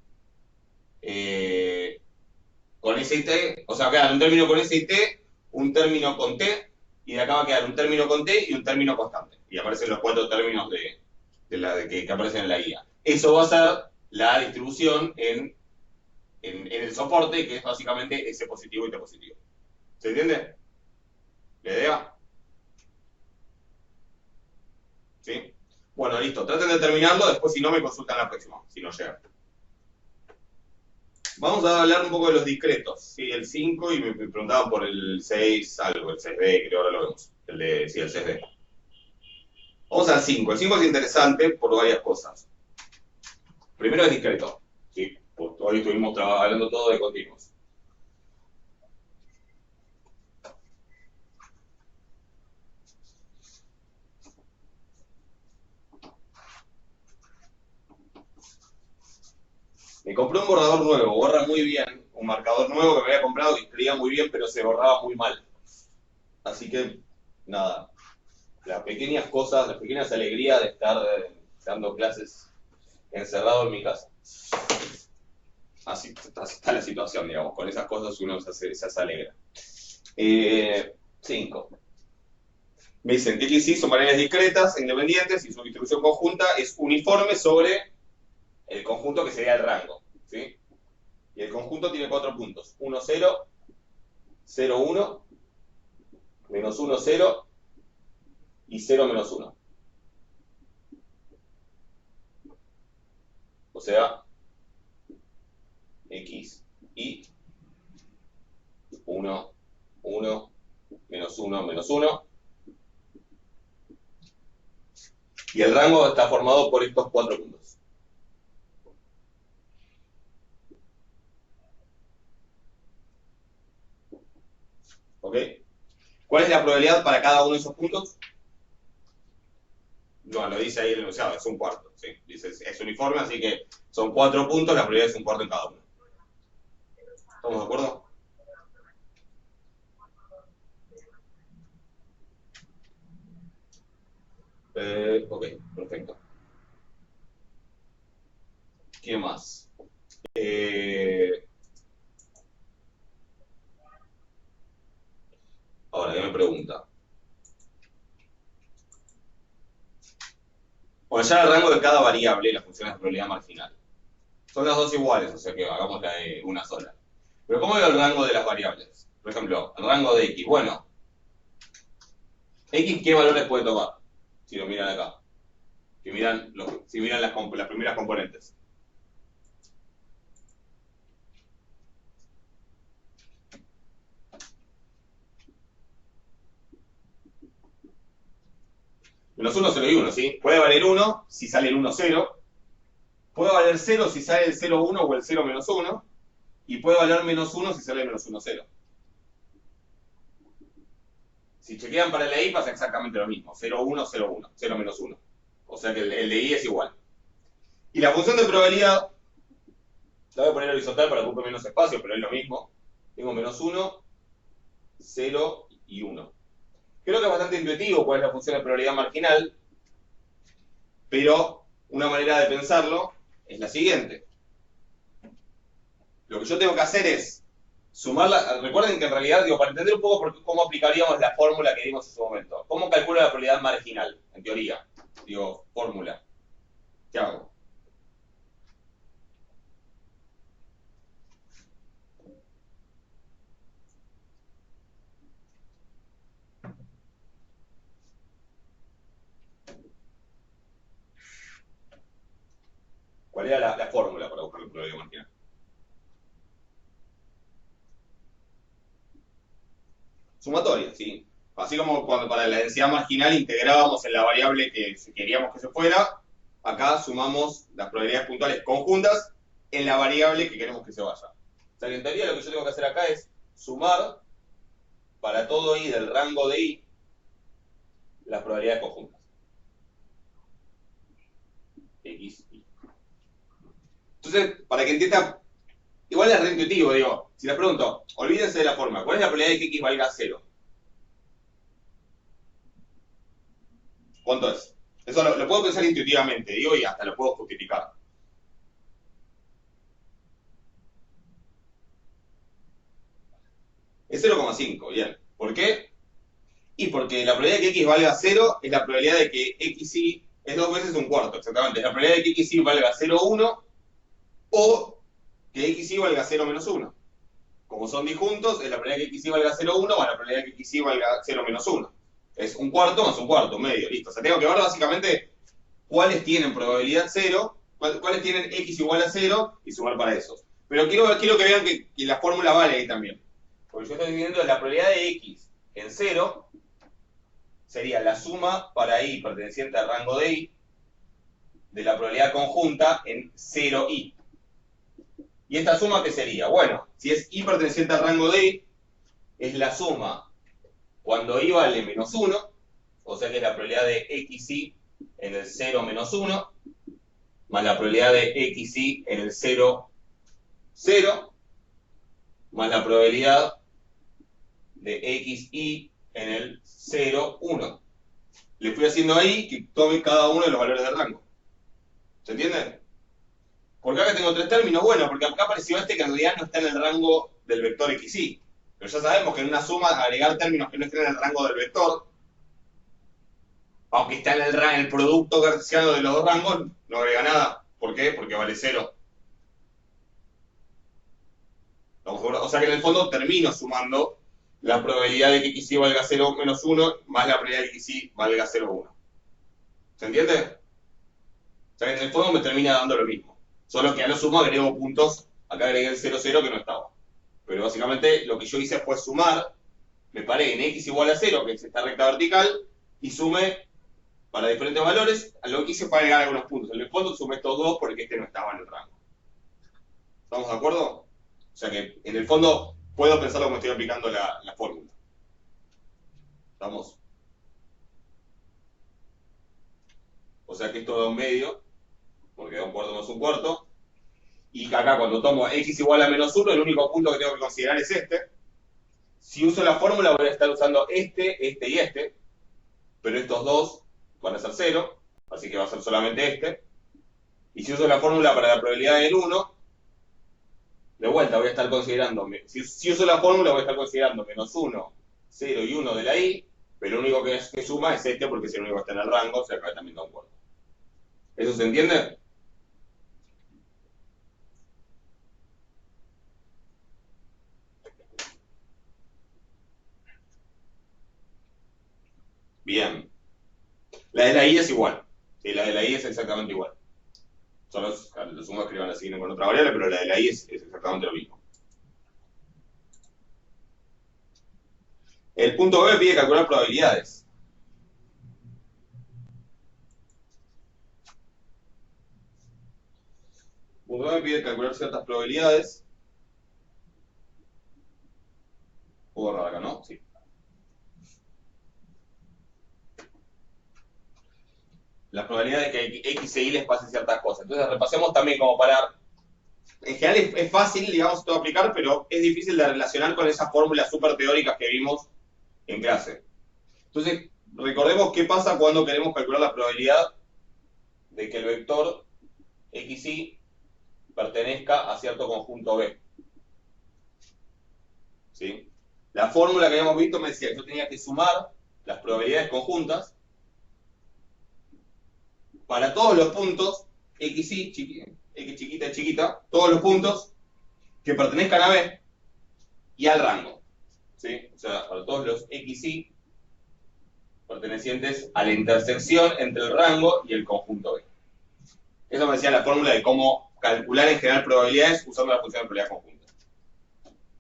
con s y t. O sea, va a quedar un término con s y t, un término con t, y de acá va a quedar un término con t y un término constante. Y aparecen los cuatro términos que aparecen en la guía. Eso va a ser la distribución en el soporte, que es básicamente S positivo y T positivo. ¿Se entiende? ¿La idea? ¿Sí? Bueno, listo. Traten de terminarlo, después si no me consultan la próxima, si no llegan. Vamos a hablar un poco de los discretos. Sí, el 5, y me preguntaban por el 6 algo, el 6D, creo ahora lo vemos. Sí, el 6D. Vamos al 5. El 5 es interesante por varias cosas. Primero es discreto. ¿Sí? Pues hoy estuvimos hablando todo de continuos. Me compré un borrador nuevo, borra muy bien. Un marcador nuevo que me había comprado que escribía muy bien, pero se borraba muy mal. Así que, nada. Las pequeñas cosas, las pequeñas alegrías de estar dando clases encerrado en mi casa. Así está la situación, digamos. Con esas cosas uno se alegra. 5. Me dicen que X y son variables discretas e independientes y su distribución conjunta es uniforme sobre el conjunto que sería el rango. ¿Sí? Y el conjunto tiene 4 puntos. 1, 0, 0, 1, menos 1, 0 y 0, menos 1. O sea, X y 1, 1, menos 1, menos 1. Y el rango está formado por estos 4 puntos. ¿Ok? ¿Cuál es la probabilidad para cada uno de esos puntos? No, lo dice ahí el enunciado, es un cuarto. ¿Sí? Dice, es uniforme, así que son 4 puntos, la probabilidad es un cuarto en cada uno. ¿Estamos de acuerdo? Ok, perfecto. ¿Qué más? Ahora, ¿qué me pregunta? Bueno, ya el rango de cada variable, la función de probabilidad marginal. Son las dos iguales, o sea que hagamos la de una sola. Pero ¿cómo veo el rango de las variables? Por ejemplo, el rango de x. Bueno, x, ¿qué valores puede tomar? Si lo miran acá. Si miran las primeras componentes. Menos 1, 0 y 1, ¿sí? Puede valer 1 si sale el 1, 0. Puede valer 0 si sale el 0, 1 o el 0, menos 1. Y puede valer menos 1 si sale el menos 1, 0. Si chequean para el de i pasa exactamente lo mismo. 0, 1, 0, 1. 0, menos 1. O sea que el de i es igual. Y la función de probabilidad, la voy a poner horizontal para que ocupe menos espacio, pero es lo mismo. Tengo menos 1, 0 y 1. Creo que es bastante intuitivo cuál es la función de probabilidad marginal, pero una manera de pensarlo es la siguiente. lo que yo tengo que hacer es sumarla. Recuerden que en realidad, digo, para entender un poco cómo aplicaríamos la fórmula que dimos en su momento. ¿Cómo calculo la probabilidad marginal? En teoría. Digo, fórmula. ¿Qué hago? ¿Cuál era la fórmula para buscar la probabilidad marginal? Sumatoria, sí. Así como cuando para la densidad marginal integrábamos en la variable que queríamos que se fuera, acá sumamos las probabilidades puntuales conjuntas en la variable que queremos que se vaya. O sea que en teoría lo que yo tengo que hacer acá es sumar para todo i del rango de i las probabilidades conjuntas. X, y. Entonces, para que entienda, igual es reintuitivo, digo, si les pregunto, olvídense de la forma, ¿cuál es la probabilidad de que x valga 0? ¿Cuánto es? Eso lo puedo pensar intuitivamente, digo, y hasta lo puedo justificar. Es 0,5, bien. ¿Por qué? Y porque la probabilidad de que x valga 0 es la probabilidad de que xy es 2 veces un cuarto, exactamente. Es la probabilidad de que xy valga 0,1 o que xy valga 0 menos 1. Como son disjuntos, es la probabilidad de que xy valga 0,1 más la probabilidad de que xy valga 0 menos 1. Es un cuarto más un cuarto, medio, listo. O sea, tengo que ver básicamente cuáles tienen probabilidad 0, cuáles tienen x igual a 0 y sumar para esos. Pero quiero que vean que la fórmula vale ahí también. Porque yo estoy viendo la probabilidad de x en 0 sería la suma para i perteneciente al rango de i de la probabilidad conjunta en 0i. ¿Y esta suma qué sería? Bueno, si es i perteneciente al rango de i, es la suma cuando i vale menos 1, o sea que es la probabilidad de xy en el 0 menos 1, más la probabilidad de xy en el 0, 0, más la probabilidad de xy en el 0, 1. Le fui haciendo ahí que tome cada uno de los valores del rango. ¿Se entiende? ¿Por qué acá tengo tres términos? Bueno, porque acá apareció este que en realidad no está en el rango del vector xy. Pero ya sabemos que en una suma agregar términos que no estén en el rango del vector, aunque está en el producto cartesiano de los dos rangos, no agrega nada. ¿Por qué? Porque vale 0. O sea que en el fondo termino sumando la probabilidad de que xy valga 0 menos 1 más la probabilidad de que xy valga 0,1. ¿Se entiende? O sea que en el fondo me termina dando lo mismo. Solo que a lo sumo agrego puntos. Acá agregué el 0, 0 que no estaba. Pero básicamente lo que yo hice fue sumar. Me paré en x igual a 0, que es esta recta vertical, y sumé para diferentes valores. Lo que hice fue agregar algunos puntos. En el fondo sumé estos dos porque este no estaba en el rango. ¿Estamos de acuerdo? O sea que en el fondo puedo pensarlo como estoy aplicando la fórmula. ¿Estamos? O sea que esto da un medio, porque da un cuarto más un cuarto. Y acá cuando tomo x igual a menos 1, el único punto que tengo que considerar es este. Si uso la fórmula voy a estar usando este y este. Pero estos dos van a ser 0, así que va a ser solamente este. Y si uso la fórmula para la probabilidad del 1, de vuelta voy a estar considerando, si uso la fórmula voy a estar considerando menos 1, 0 y 1 de la i, pero lo único que suma es este porque es el único que está en el rango, o sea que acá también da un cuarto. ¿Eso se entiende? Bien. La de la i es igual. Sí, la de la i es exactamente igual. Son los sumas que le van a seguir con otra variable, pero la de la i es exactamente lo mismo. El punto B pide calcular probabilidades. El punto B pide calcular ciertas probabilidades. ¿Puedo borrar acá, no? Sí. Las probabilidades de que x e y les pasen ciertas cosas. Entonces repasemos también como para... En general es fácil, digamos, todo aplicar, pero es difícil de relacionar con esas fórmulas súper teóricas que vimos en clase. Entonces, recordemos qué pasa cuando queremos calcular la probabilidad de que el vector xy pertenezca a cierto conjunto B. ¿sí? La fórmula que habíamos visto me decía que yo tenía que sumar las probabilidades conjuntas para todos los puntos xy, x chiquita, chiquita, todos los puntos que pertenezcan a B y al rango, ¿sí? O sea, para todos los xy pertenecientes a la intersección entre el rango y el conjunto B. Eso me decía la fórmula de cómo calcular en general probabilidades usando la función de probabilidad conjunta.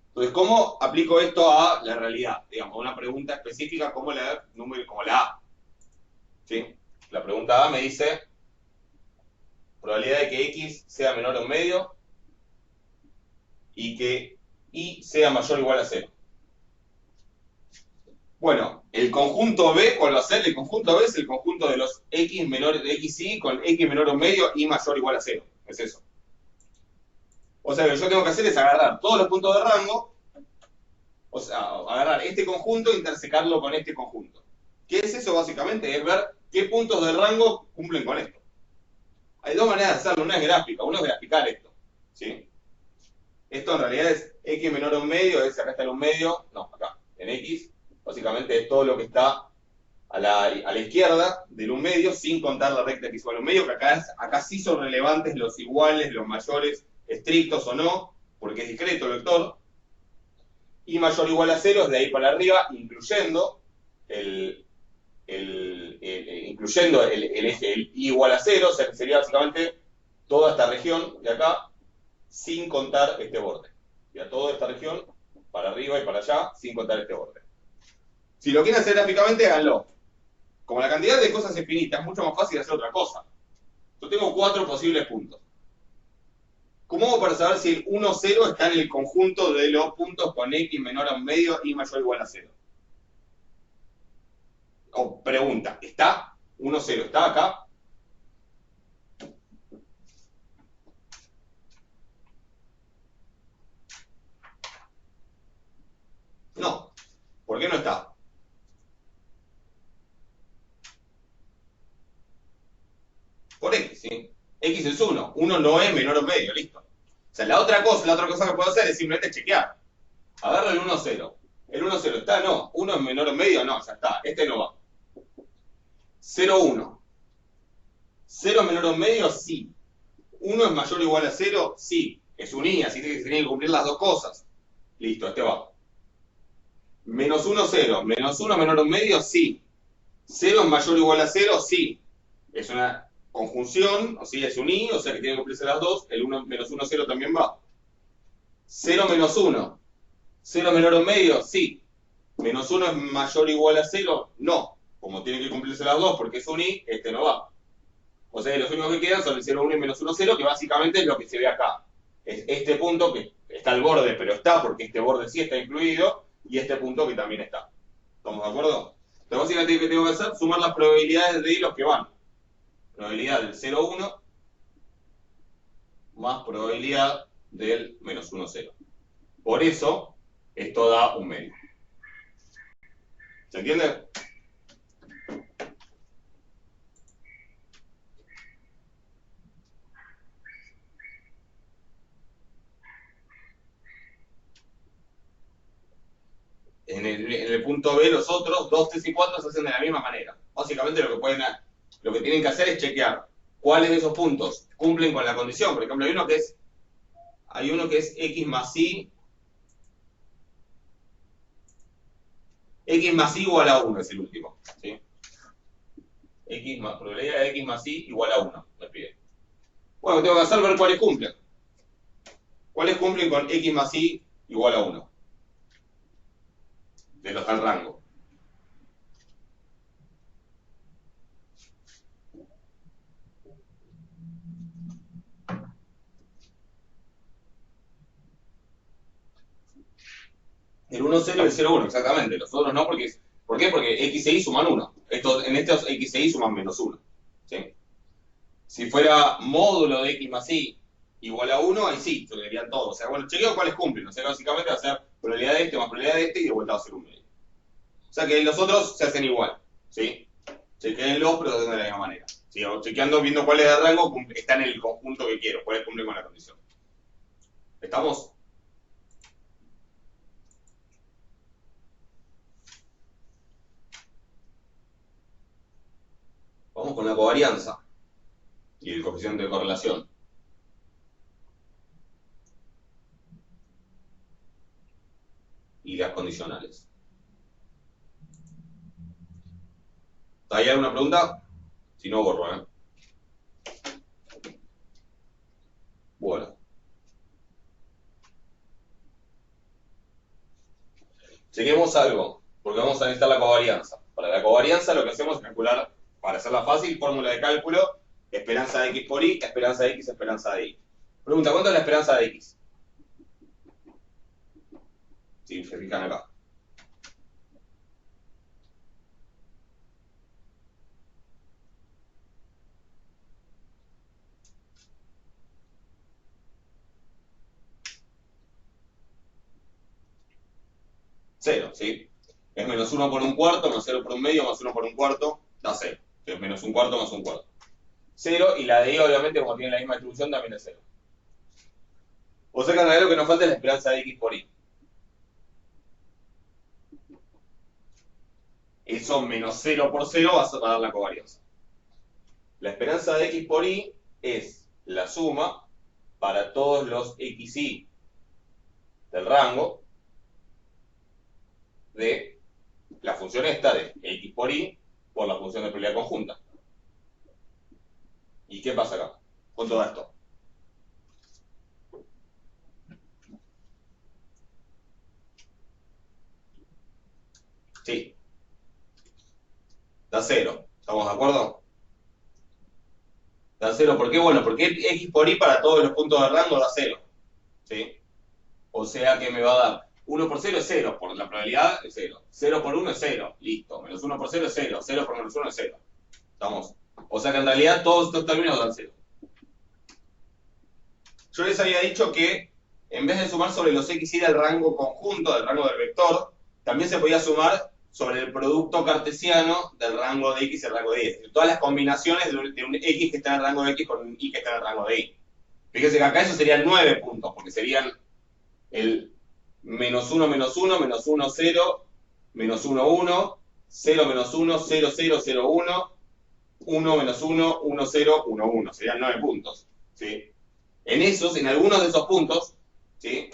Entonces, ¿cómo aplico esto a la realidad? Digamos, a una pregunta específica como la A. ¿Sí? La pregunta A me dice probabilidad de que X sea menor a un medio y que Y sea mayor o igual a 0. Bueno, el conjunto B, ¿cuál va a ser? El conjunto B es el conjunto de los X menor de XY con X menor a un medio y mayor o igual a 0. Es eso. O sea, lo que yo tengo que hacer es agarrar todos los puntos de rango, o sea, agarrar este conjunto e intersecarlo con este conjunto. ¿Qué es eso básicamente? Es ver qué puntos del rango cumplen con esto. Hay dos maneras de hacerlo, una es gráfica, uno es graficar esto, ¿sí? Esto en realidad es X menor a un medio, es acá está en un medio, no, acá, en X, básicamente es todo lo que está a la izquierda del un medio, sin contar la recta x igual a un medio, que acá sí son relevantes los iguales, los mayores, estrictos o no, porque es discreto el vector, y mayor o igual a 0 es de ahí para arriba, incluyendo el eje y igual a 0, o sea que sería básicamente toda esta región de acá, sin contar este borde. Ya toda esta región, para arriba y para allá, sin contar este borde. Si lo quieren hacer gráficamente, háganlo. Como la cantidad de cosas es finita, es mucho más fácil hacer otra cosa. Yo tengo 4 posibles puntos. ¿Cómo hago para saber si el 1, 0 está en el conjunto de los puntos con X menor a un medio y mayor o igual a 0? O pregunta, ¿está 1, 0? ¿Está acá? No. ¿Por qué no está? Por X, ¿sí? X es 1. 1 no es menor a un medio, listo. O sea, la otra cosa que puedo hacer es simplemente chequear. Agarro el 1, 0. ¿El 1, 0 está? No. 1 es menor a un medio, no, ya está. Este no va. 0, 1. 0 es menor a un medio, sí. 1 es mayor o igual a 0, sí. Es un I, así que se tienen que cumplir las dos cosas. Listo, este va. Menos 1, 0. Menos 1 menor a un medio, sí. 0 es mayor o igual a 0, sí. Es una conjunción, o sea, es un I, o sea que tienen que cumplirse las dos. El 1 menos 1, 0 también va. 0 menos 1. 0 menor a un medio, sí. Menos 1 es mayor o igual a 0, no. Como tienen que cumplirse las dos porque es un I, este no va. O sea, los únicos que quedan son el 0, 1 y menos 1, 0, que básicamente es lo que se ve acá. Es este punto que está al borde, pero está, porque este borde sí está incluido, y este punto que también está. ¿Estamos de acuerdo? Entonces, básicamente, ¿qué tengo que hacer? Sumar las probabilidades de los que van. Probabilidad del 0, 1 más probabilidad del menos 1, 0. Por eso, esto da un medio. ¿Se entiende? En el punto B, los otros 2, 3 y 4 se hacen de la misma manera. Básicamente lo que tienen que hacer es chequear cuáles de esos puntos cumplen con la condición. Por ejemplo, hay uno que es X más Y. X más Y igual a 1 es el último. ¿Sí? Probabilidad de X más Y igual a 1, me pide. Bueno, tengo que hacer ver cuáles cumplen. ¿Cuáles cumplen con X más Y igual a 1? De los del rango. El 1, 0 y el 0, 1, exactamente. Los otros no, ¿por qué? Porque X e Y suman 1. En estos X e Y suman menos 1. ¿Sí? Si fuera módulo de X más Y igual a 1, ahí sí, se verían todos. O sea, bueno, chequeo cuáles cumplen. O sea, básicamente va a ser probabilidad de este más probabilidad de este y de vuelta va a ser un medio. O sea que los otros se hacen igual. ¿Sí? Chequeenlos, pero se hacen de la misma manera. ¿Sí? O chequeando, viendo cuáles de rango están en el conjunto que quiero, cuáles cumplen con la condición. ¿Estamos? Vamos con la covarianza y el coeficiente de correlación. Y las condicionales. ¿Hay alguna pregunta? Si no, borro, ¿eh? Bueno. Chequemos algo, porque vamos a necesitar la covarianza. Para la covarianza lo que hacemos es calcular, para hacerla fácil, fórmula de cálculo, esperanza de x por y, esperanza de x, esperanza de y. Pregunta, ¿cuánto es la esperanza de x? Si se fijan acá. Cero, ¿sí? Es menos 1 por un cuarto, más 0 por un medio, más 1 por un cuarto, da 0. Que es menos un cuarto más un cuarto. 0, y la de y, obviamente, como tiene la misma distribución, también es 0. O sea que en realidad lo que nos falta es la esperanza de x por y. Eso menos 0 por 0 va a dar la covarianza. La esperanza de x por y es la suma para todos los xy del rango de la función esta de x por y por la función de probabilidad conjunta. ¿Y qué pasa acá? ¿Cuánto da esto? Sí. Da 0. ¿Estamos de acuerdo? Da 0. ¿Por qué? Bueno, porque x por y para todos los puntos de rango da 0. ¿Sí? O sea que me va a dar 1 por 0 es 0, por la probabilidad es 0. 0 por 1 es 0, listo. Menos 1 por 0 es 0. 0 por menos 1 es 0. ¿Estamos? O sea que en realidad todos estos términos dan 0. Yo les había dicho que en vez de sumar sobre los xy del rango conjunto, del rango del vector, también se podía sumar sobre el producto cartesiano del rango de x y el rango de y. Es decir, todas las combinaciones de un x que está en el rango de x con un y que está en el rango de y. Fíjense que acá eso serían 9 puntos, porque serían el menos 1, menos 1, menos 1, 0, menos 1, 1, 0, menos 1, 0, 0, 0, 1, 1, menos 1, 1, 0, 1, 1. Serían 9 puntos, ¿sí? En algunos de esos puntos, ¿sí?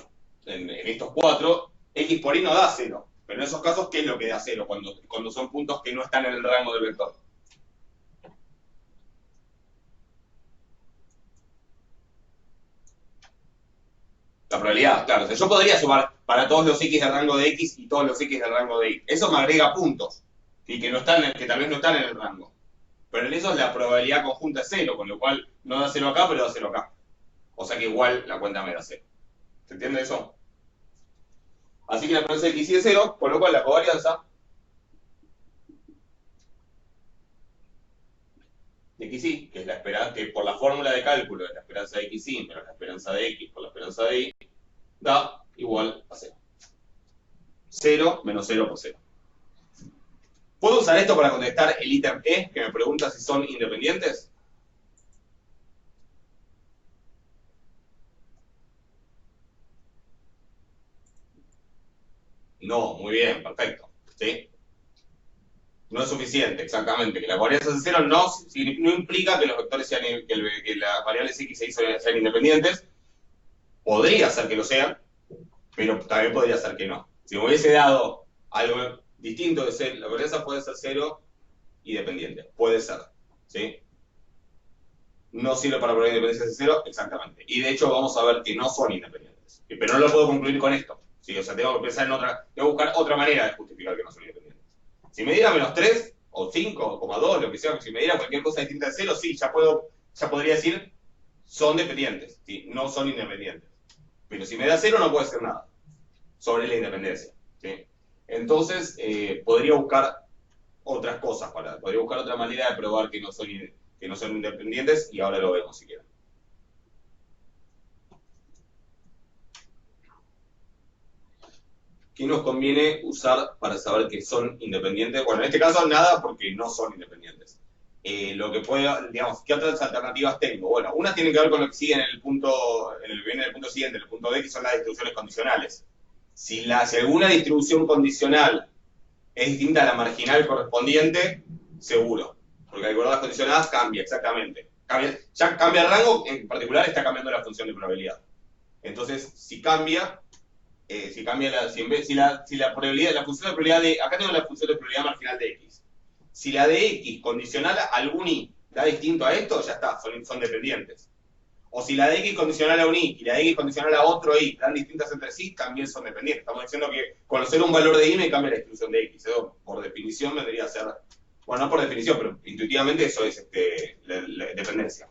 En estos 4, x por y no da 0. Pero en esos casos, ¿qué es lo que da 0? Cuando son puntos que no están en el rango del vector. La probabilidad, claro. O sea, yo podría sumar para todos los x del rango de x y todos los x del rango de y. Eso me agrega puntos, ¿sí? Que tal vez no están en el rango. Pero en eso la probabilidad conjunta es 0, con lo cual no da 0 acá, pero da 0 acá. O sea que igual la cuenta me da 0. ¿Se entiende eso? Así que la esperanza de x y es 0, con lo cual la covarianza de xy, que es la esperanza, que por la fórmula de cálculo de la esperanza de xy menos la esperanza de x por la esperanza de y, da igual a 0. 0 menos 0 por 0. ¿Puedo usar esto para contestar el ítem E, que me pregunta si son independientes? No, muy bien, perfecto. ¿Sí? No es suficiente, exactamente. Que la covarianza de 0 no implica que los vectores sean, que las variables x y y sean independientes. Podría ser que lo sean, pero también podría ser que no. Si me hubiese dado algo distinto de ser, la covarianza puede ser 0 y dependiente. Puede ser. ¿Sí? No sirve para probar independencias de 0, exactamente. Y de hecho vamos a ver que no son independientes. Pero no lo puedo concluir con esto. ¿Sí? O sea, tengo que pensar en otra, tengo que buscar otra manera de justificar que no son independientes. Si me diera menos 3, o 5, o 2, lo que sea, si me diera cualquier cosa distinta de 0, sí, ya podría decir, son dependientes, ¿sí? No son independientes. Pero si me da 0, no puedo decir nada sobre la independencia, ¿sí? Entonces, podría buscar otras cosas, podría buscar otra manera de probar que no son independientes, y ahora lo vemos si quieren. ¿Qué nos conviene usar para saber que son independientes? Bueno, en este caso nada, porque no son independientes. Lo que puedo, digamos, ¿qué otras alternativas tengo? Bueno, una tiene que ver con lo que sigue en el punto siguiente, en el punto D, que son las distribuciones condicionales. Si alguna distribución condicional es distinta a la marginal correspondiente, seguro. Porque al igualar las condicionadas cambia, exactamente. Ya cambia el rango, en particular está cambiando la función de probabilidad. Entonces, si cambia, si la probabilidad, la función de probabilidad de, acá tengo la función de probabilidad marginal de x. Si la de x condicional a algún y da distinto a esto, ya está, son dependientes. O si la de x condicional a un y la de x condicional a otro y dan distintas entre sí, también son dependientes. Estamos diciendo que conocer un valor de y me cambia la distribución de x. Eso, por definición, vendría a ser, bueno, no por definición, pero intuitivamente eso es la dependencia.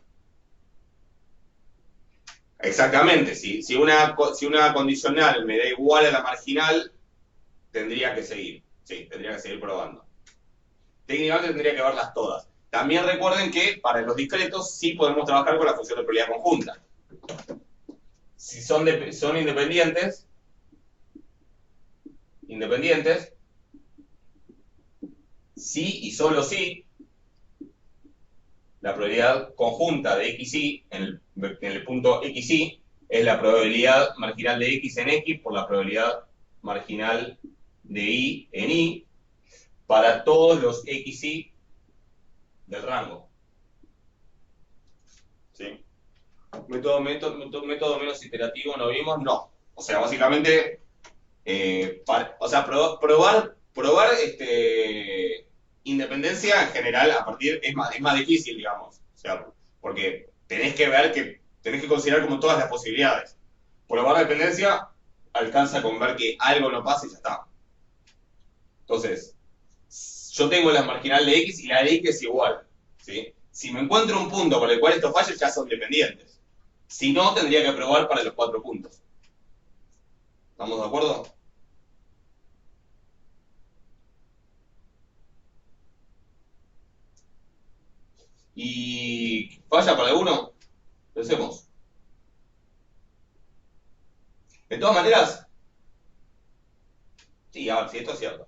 Exactamente, si una condicional me da igual a la marginal, tendría que seguir, sí, tendría que seguir probando. Técnicamente tendría que verlas todas. También recuerden que para los discretos sí podemos trabajar con la función de probabilidad conjunta. Si son independientes, sí y solo sí, la probabilidad conjunta de xy en el punto xy es la probabilidad marginal de x en x por la probabilidad marginal de y en y para todos los xy del rango. ¿Sí? Método menos iterativo, ¿no vimos? No. O sea, básicamente, probar independencia en general a partir es más difícil, digamos. O sea, porque tenés que considerar como todas las posibilidades. Probar dependencia alcanza con ver que algo no pasa y ya está. Entonces, yo tengo la marginal de x y la de y es igual, ¿sí? Si me encuentro un punto por el cual estos fallos ya son dependientes. Si no, tendría que probar para los 4 puntos. ¿Estamos de acuerdo? ¿Y falla para alguno? Pensemos. De todas maneras, sí, a ver si esto es cierto.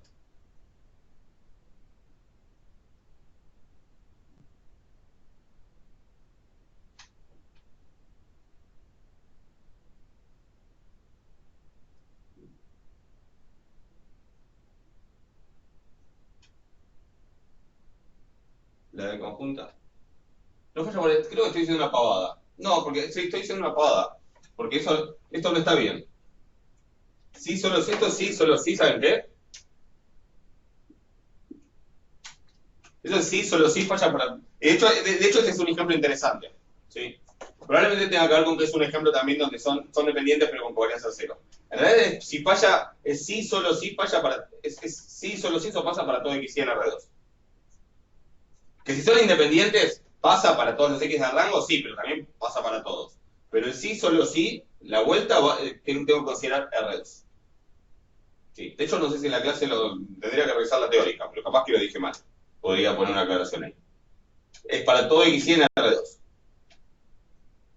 La de conjunta. No falla por creo que estoy diciendo una pavada. No, porque sí, estoy diciendo una pavada. Porque esto no está bien. Sí, solo sí, esto sí, solo sí, ¿saben qué? Eso sí, solo sí falla para... De hecho, este es un ejemplo interesante. ¿Sí? Probablemente tenga que ver con que es un ejemplo también donde son dependientes pero con covarianza cero. En realidad, si falla, es sí, solo sí falla para... Es sí, solo sí, eso pasa para todo x y en R2. Que si son independientes, pasa para todos los x de rango, sí, pero también pasa para todos. Pero el sí, solo sí, la vuelta tengo que considerar R2. Sí. De hecho, no sé si en la clase tendría que revisar la teórica, pero capaz que lo dije mal. Podría poner una aclaración ahí. Es para todo x y en R2.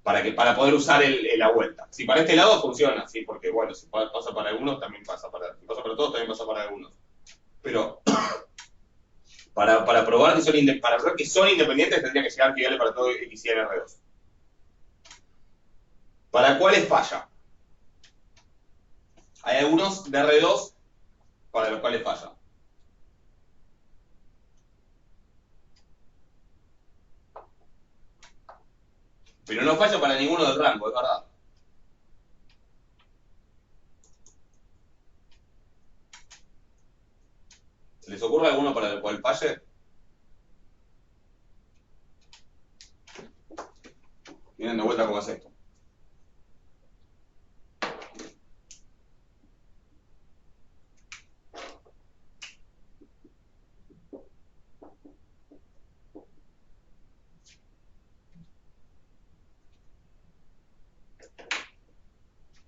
Para poder usar la vuelta. Si para este lado funciona, sí, porque bueno, si pasa para algunos, también pasa para... Si pasa para todos, también pasa para algunos. Pero... Para probar que son independientes tendría que llegar a equivalente para todo x y en R2. ¿Para cuáles falla? Hay algunos de R2 para los cuales falla. Pero no falla para ninguno del rango, es verdad. ¿Se les ocurre alguno para el cual falle? Miren de vuelta cómo es esto.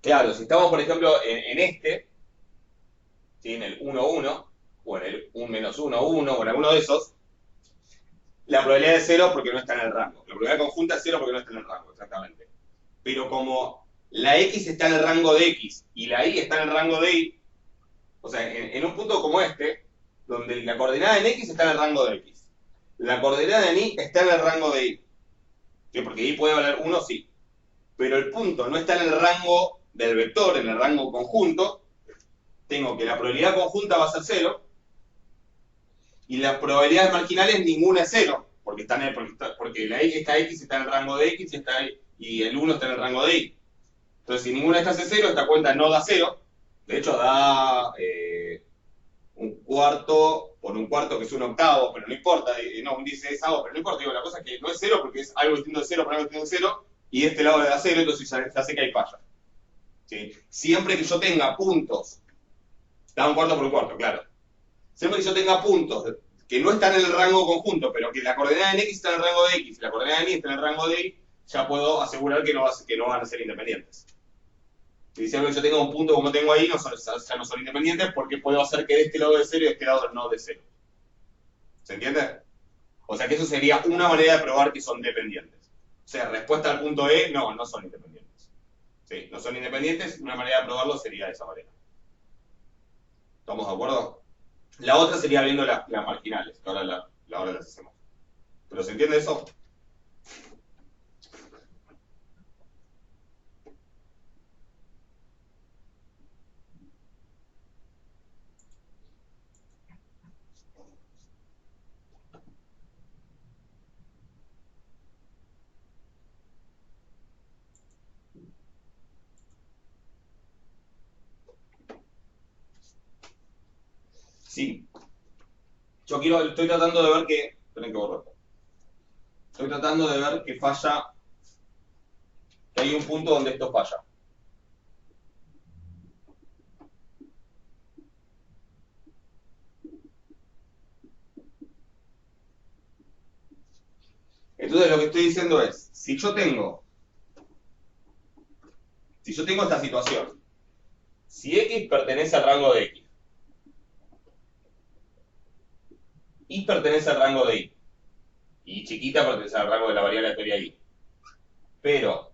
Claro, si estamos, por ejemplo, en este, ¿sí? En el 1-1, o en el 1-1-1, o en alguno de esos, la probabilidad es 0 porque no está en el rango. La probabilidad conjunta es 0 porque no está en el rango, exactamente. Pero como la x está en el rango de x y la y está en el rango de y, o sea, en un punto como este, donde la coordenada en x está en el rango de x, la coordenada en y está en el rango de y, ¿sí? Porque y puede valer 1, sí. Pero el punto no está en el rango del vector, en el rango conjunto, tengo que la probabilidad conjunta va a ser 0, y las probabilidades marginales ninguna es 0. porque, porque esta X está en el rango de X y el 1 está en el rango de Y. Entonces, si ninguna de estas es 0, esta cuenta no da 0. De hecho, da un cuarto por un cuarto, que es un octavo, pero no importa. No, un 16avo, pero no importa. Digo, la cosa es que no es 0 porque es algo distinto de 0 para algo distinto de 0, y de este lado le da 0, entonces ya sé que hay falla. ¿Sí? Siempre que yo tenga puntos, da un cuarto por un cuarto, claro. Siempre que yo tenga puntos que no están en el rango conjunto, pero que la coordenada en X está en el rango de X y la coordenada en Y está en el rango de Y, ya puedo asegurar que no van a ser independientes. Si siempre que yo tenga un punto como tengo ahí, ya no son independientes porque puedo hacer que de este lado de 0 y de este lado no de 0. ¿Se entiende? O sea que eso sería una manera de probar que son dependientes. O sea, respuesta al punto E, no son independientes. Sí, no son independientes, una manera de probarlo sería de esa manera. ¿Estamos de acuerdo? La otra sería viendo las marginales, que ahora las hacemos. ¿Pero se entiende eso? Sí. Estoy tratando de ver que... Esperen que borro. Estoy tratando de ver que falla... Que hay un punto donde esto falla. Entonces lo que estoy diciendo es, si yo tengo esta situación, si X pertenece al rango de X, Y pertenece al rango de Y chiquita pertenece al rango de la variable aleatoria Y, pero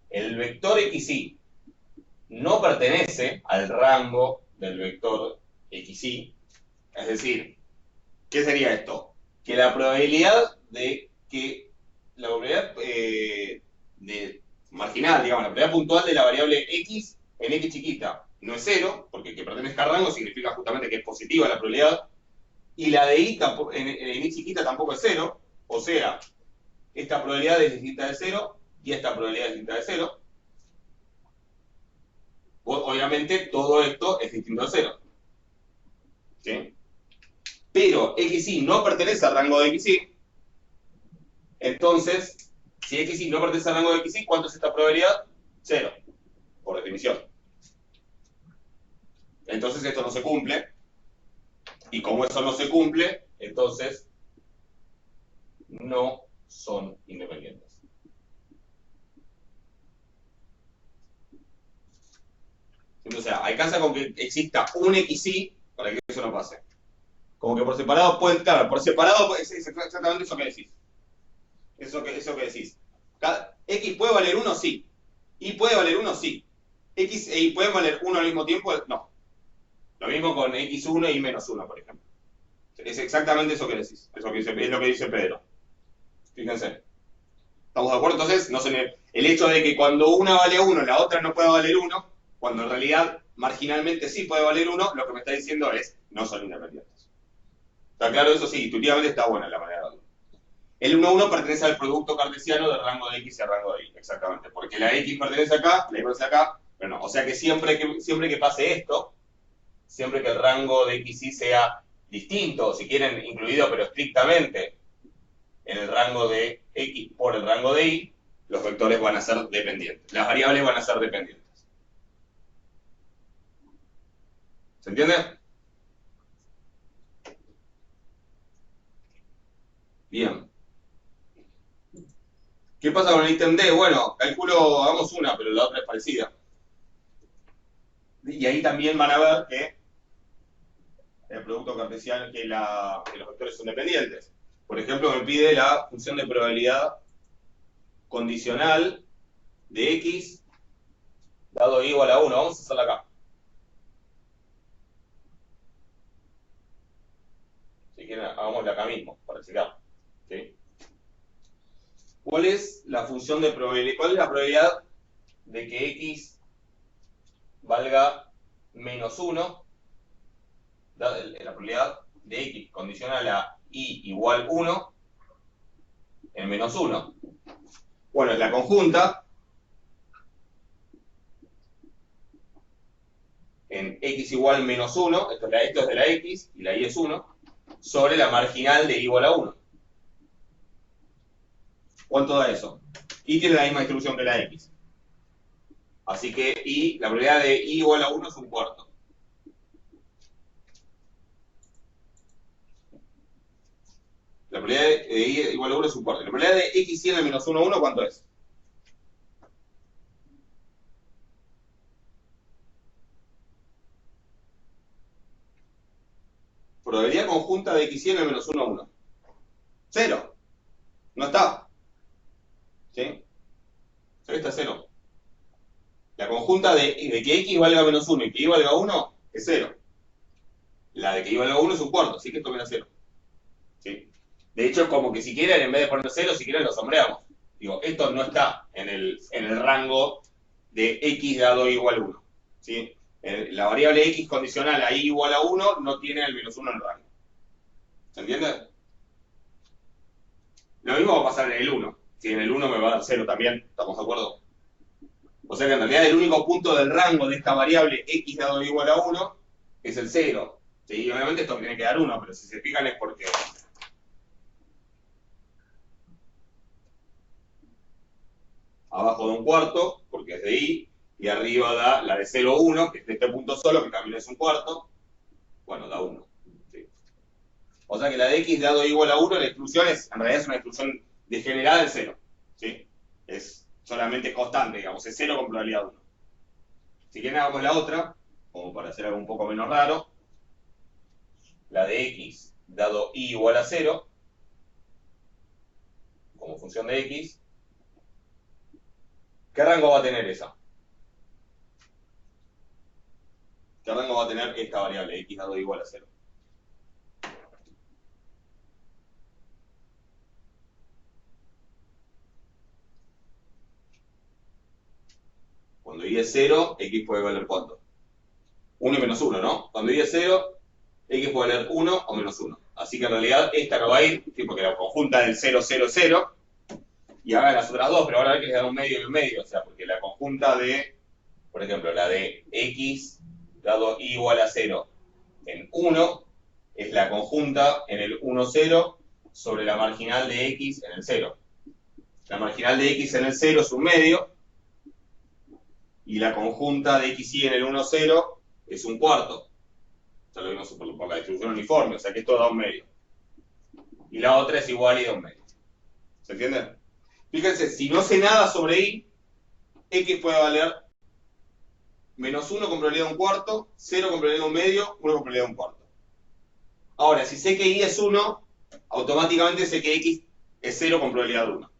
el vector XY no pertenece al rango del vector XY, es decir, ¿qué sería esto? Que la probabilidad de que la probabilidad marginal, digamos, la probabilidad puntual de la variable X en X chiquita no es 0, porque que pertenezca al rango significa justamente que es positiva la probabilidad, y la de Y en Y chiquita tampoco es 0, o sea, esta probabilidad es distinta de 0 y esta probabilidad es distinta de 0. Obviamente todo esto es distinto de 0. ¿Sí? Pero XY no pertenece al rango de XY, entonces, si XY no pertenece al rango de XY, ¿cuánto es esta probabilidad? 0, por definición. Entonces esto no se cumple, y como eso no se cumple, entonces no son independientes. O sea, alcanza con que exista un XY para que eso no pase. Como que por separado pueden, claro, por separado es exactamente eso que decís. Eso que decís. X puede valer 1, sí. Y puede valer 1, sí. X e Y pueden valer 1 al mismo tiempo, no. Lo mismo con X1 y menos 1, por ejemplo. Es exactamente eso que decís. Es lo que dice Pedro. Fíjense. ¿Estamos de acuerdo? Entonces, el hecho de que cuando una vale 1, la otra no pueda valer 1, cuando en realidad marginalmente sí puede valer 1, lo que me está diciendo es no son independientes. ¿Está claro? Eso sí, intuitivamente está buena la manera de verlo. El 1,1 pertenece al producto cartesiano del rango de X y al rango de Y, exactamente. Porque la X pertenece acá, la Y pertenece acá, pero no. O sea que siempre que pase esto, siempre que el rango de X y sea distinto, si quieren incluido pero estrictamente en el rango de X por el rango de Y, los vectores van a ser dependientes. Las variables van a ser dependientes. ¿Se entiende? Bien. ¿Qué pasa con el ítem D? Bueno, calculo, hagamos una, pero la otra es parecida. Y ahí también van a ver que el producto cartesiano, que los vectores son dependientes. Por ejemplo, me pide la función de probabilidad condicional de X dado Y igual a 1. Vamos a hacerla acá. Si quieren, hagámosla acá mismo, para checar. ¿Sí? ¿Cuál es la función de probabilidad? ¿Cuál es la probabilidad de que X valga menos 1? La probabilidad de X condiciona y igual 1 en menos 1. Bueno, es la conjunta en x igual menos 1, esto es de la x, y la y es 1, sobre la marginal de y igual a 1. ¿Cuánto da eso? Y tiene la misma distribución que la x. Así que la probabilidad de y igual a 1 es un cuarto. La probabilidad de y igual a 1 es un cuarto. La probabilidad de x y en el menos 1, 1, ¿cuánto es? Probabilidad conjunta de x y en el menos 1, 1. 0. No está. ¿Sí? Ahí está 0. La conjunta de que x valga menos 1 y que y valga 1 es 0. La de que y valga 1 es un cuarto, así que esto viene a 0. ¿Sí? De hecho, como que si quieren, en vez de poner 0, si quieren lo sombreamos. Digo, esto no está en el rango de x dado y igual a 1. ¿Sí? La variable x condicional a y igual a 1 no tiene el menos 1 en el rango. ¿Se entiende? Lo mismo va a pasar en el 1. Si en el 1 me va a dar 0 también, ¿estamos de acuerdo? O sea que en realidad el único punto del rango de esta variable x dado igual a 1 es el 0. ¿Sí? Y obviamente esto tiene que dar 1, pero si se fijan es porque abajo da un cuarto, porque es de y arriba da la de 0, 1, que es de este punto solo, que también es un cuarto. Bueno, da 1. ¿Sí? O sea que la de x dado igual a 1, la exclusión en realidad es una exclusión degenerada del 0. ¿Sí? Es solamente constante, digamos, es 0 con probabilidad 1. Si quieren hagamos la otra, como para hacer algo un poco menos raro, la de x dado y igual a 0, como función de x, ¿qué rango va a tener esa? ¿Qué rango va a tener esta variable, x dado y igual a 0? Cuando y es 0, x puede valer ¿cuánto? 1 y menos 1, ¿no? Cuando y es 0, x puede valer 1 o menos 1. Así que en realidad esta no va a ir, ¿sí? Porque la conjunta del 0, 0, 0, y hagan las otras dos, pero ahora hay que dar un medio y un medio, o sea, porque la conjunta de, por ejemplo, la de x dado y igual a 0 en 1, es la conjunta en el 1, 0 sobre la marginal de x en el 0. La marginal de x en el 0 es un medio, y la conjunta de xy en el 1, 0 es un cuarto. Ya lo vimos por la distribución uniforme, o sea que esto da un medio. Y la otra es igual y da un medio. ¿Se entiende? Fíjense, si no sé nada sobre y, x puede valer menos 1 con probabilidad de un cuarto, 0 con probabilidad de un medio, 1 con probabilidad de un cuarto. Ahora, si sé que y es 1, automáticamente sé que x es 0 con probabilidad de 1.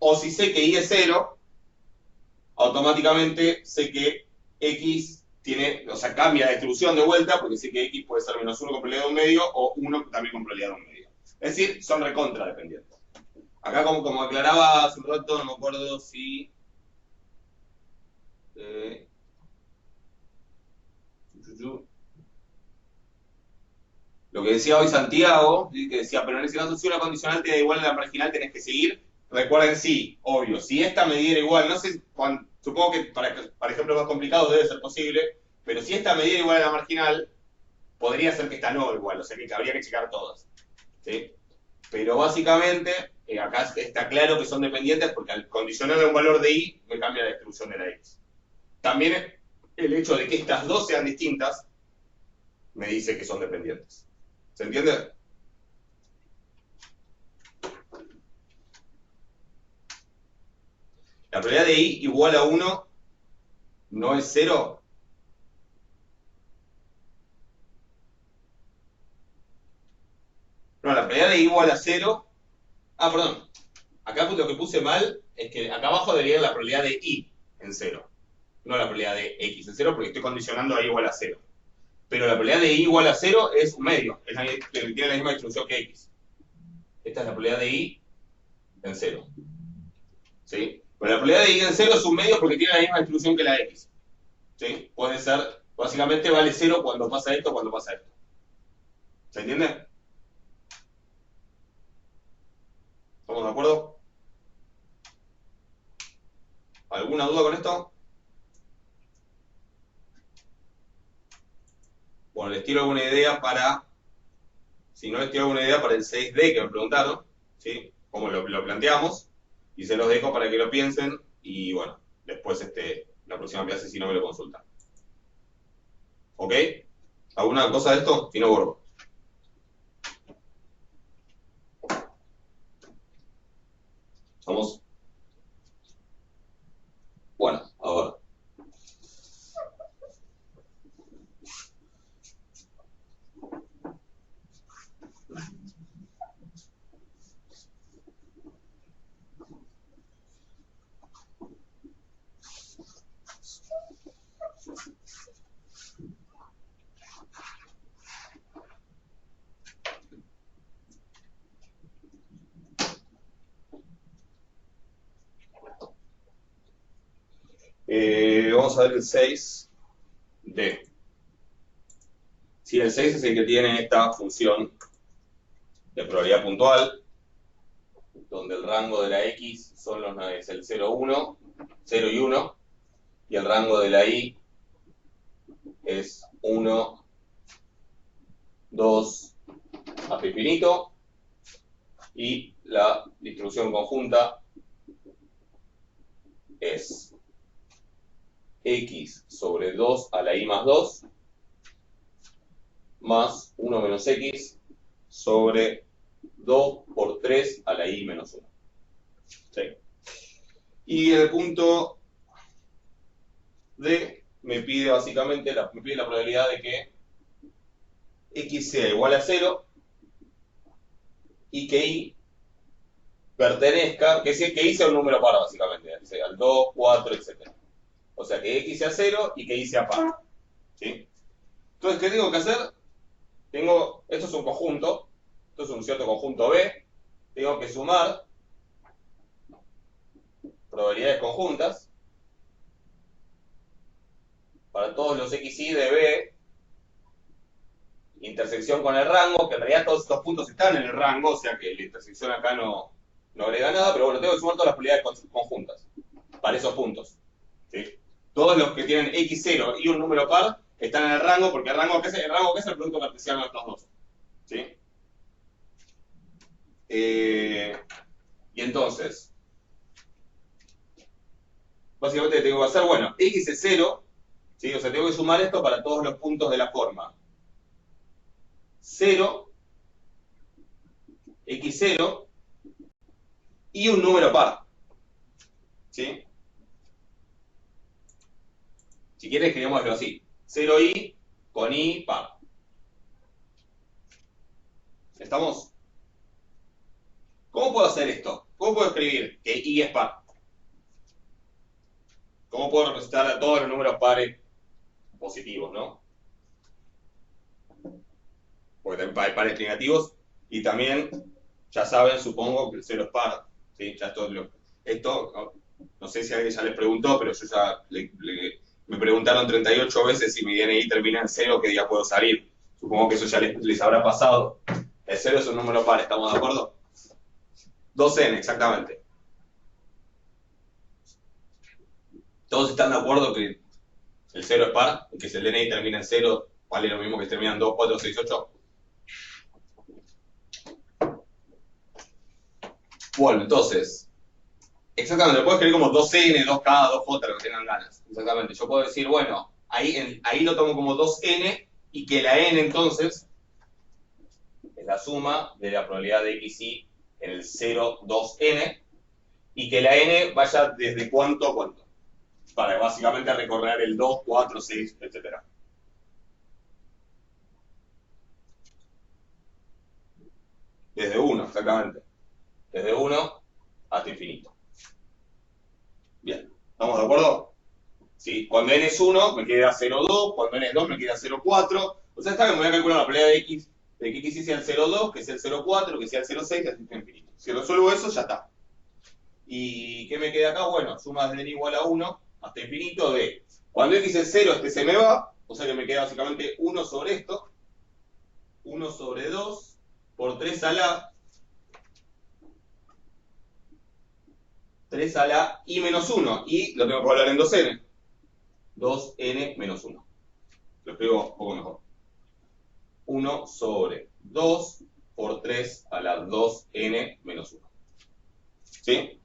O si sé que y es 0, automáticamente sé que x tiene, o sea, cambia de distribución de vuelta, porque sé que x puede ser menos 1 con probabilidad de un medio, o 1 también con probabilidad de un medio. Es decir, son recontra dependientes. Acá, como aclaraba hace un rato, no me acuerdo si... Lo que decía hoy Santiago, que decía, pero en ese caso si una condicional te da igual a la marginal tenés que seguir. Recuerden, sí, obvio, si esta me diera igual, no sé, supongo que para ejemplos más complicados debe ser posible, pero si esta me diera igual a la marginal, podría ser que esta no igual, o sea que habría que checar todas. ¿Sí? Pero básicamente, acá está claro que son dependientes porque al condicionar a un valor de y, me cambia la distribución de la x. También el hecho de que estas dos sean distintas, me dice que son dependientes. ¿Se entiende? La probabilidad de y igual a 1 no es 0. No, la probabilidad de y igual a 0. Ah, perdón. Acá lo que puse mal es que acá abajo debería ir la probabilidad de y en 0. No la probabilidad de x en 0 porque estoy condicionando a y igual a 0. Pero la probabilidad de y igual a 0 es un medio. Tiene la misma distribución que x. Esta es la probabilidad de y en 0. ¿Sí? Pero la probabilidad de y en 0 es un medio porque tiene la misma distribución que la x. ¿Sí? Puede ser, básicamente vale 0 cuando pasa esto, cuando pasa esto. ¿Se entiende? ¿Estamos de acuerdo? ¿Alguna duda con esto? Bueno, les tiro alguna idea para... Si no les tiro alguna idea para el 6D que me preguntaron, ¿sí? Cómo lo planteamos, y se los dejo para que lo piensen, y bueno, después la próxima clase si no me lo consultan. ¿Ok? ¿Alguna cosa de esto? Si no, borro. ¿Vamos? Bueno, ahora. Vamos a ver el 6D. Si el 6 es el que tiene esta función de probabilidad puntual, donde el rango de la X es el 0, 1, 0 y 1, y el rango de la Y es 1, 2, hasta infinito, y la distribución conjunta es X sobre 2 a la Y más 2, más 1 menos X sobre 2 por 3 a la Y menos 1. ¿Sí? Y en el punto D me pide básicamente la probabilidad de que X sea igual a 0 y que Y pertenezca, que Y sea un número par básicamente, sea el 2, 4, etc. O sea, que X sea 0 y que Y sea par. ¿Sí? Entonces, ¿qué tengo que hacer? Esto es un conjunto, esto es un cierto conjunto B, tengo que sumar probabilidades conjuntas para todos los XY de B, intersección con el rango, que en realidad todos estos puntos están en el rango, o sea que la intersección acá no agrega nada, pero bueno, tengo que sumar todas las probabilidades conjuntas para esos puntos. ¿Sí? Todos los que tienen X0 y un número par están en el rango, porque el rango que es el producto cartesiano de estos dos. ¿Sí? Y entonces, básicamente tengo que hacer, bueno, X es 0, ¿sí? O sea, tengo que sumar esto para todos los puntos de la forma 0, X0 y un número par. ¿Sí? Si quieres, escribámoslo así. 0Y con Y par. ¿Estamos? ¿Cómo puedo hacer esto? ¿Cómo puedo escribir que Y es par? ¿Cómo puedo representar a todos los números pares positivos, no? Porque también hay pares negativos. Y también, ya saben, supongo que el 0 es par. ¿Sí? Ya esto, no sé si alguien ya les preguntó, pero yo ya me preguntaron 38 veces si mi DNI termina en 0, ¿qué día puedo salir? Supongo que eso ya les habrá pasado. El 0 es un número par, ¿estamos de acuerdo? 2n, exactamente. ¿Todos están de acuerdo que el 0 es par? Y que si el DNI termina en 0, vale lo mismo que si termina en 2, 4, 6, 8. Bueno, entonces, exactamente, lo puedo escribir como 2n, 2k, 2j, lo que tengan ganas. Exactamente, yo puedo decir, bueno, ahí lo tomo como 2n y que la n entonces es la suma de la probabilidad de XY en el 0, 2n y que la n vaya desde cuánto a cuánto, para básicamente recorrer el 2, 4, 6, etc. Desde 1, exactamente. Desde 1 hasta infinito. Bien, ¿estamos de acuerdo? ¿Sí? Cuando n es 1 me queda 0,2, cuando n es 2 me queda 0,4. O sea, está bien, me voy a calcular la probabilidad de x, de que x sea el 0,2, que sea el 0,4, que sea el 0,6, hasta infinito. Si resuelvo eso, ya está. ¿Y qué me queda acá? Bueno, suma de n igual a 1 hasta infinito de... Cuando x es 0, este se me va, o sea que me queda básicamente 1 sobre esto, 1 sobre 2, por 3 a la 3 a la i menos 1. Y lo tengo que volver en 2n. 2n menos 1. Lo escribo un poco mejor. 1 sobre 2 por 3 a la 2n menos 1. ¿Sí?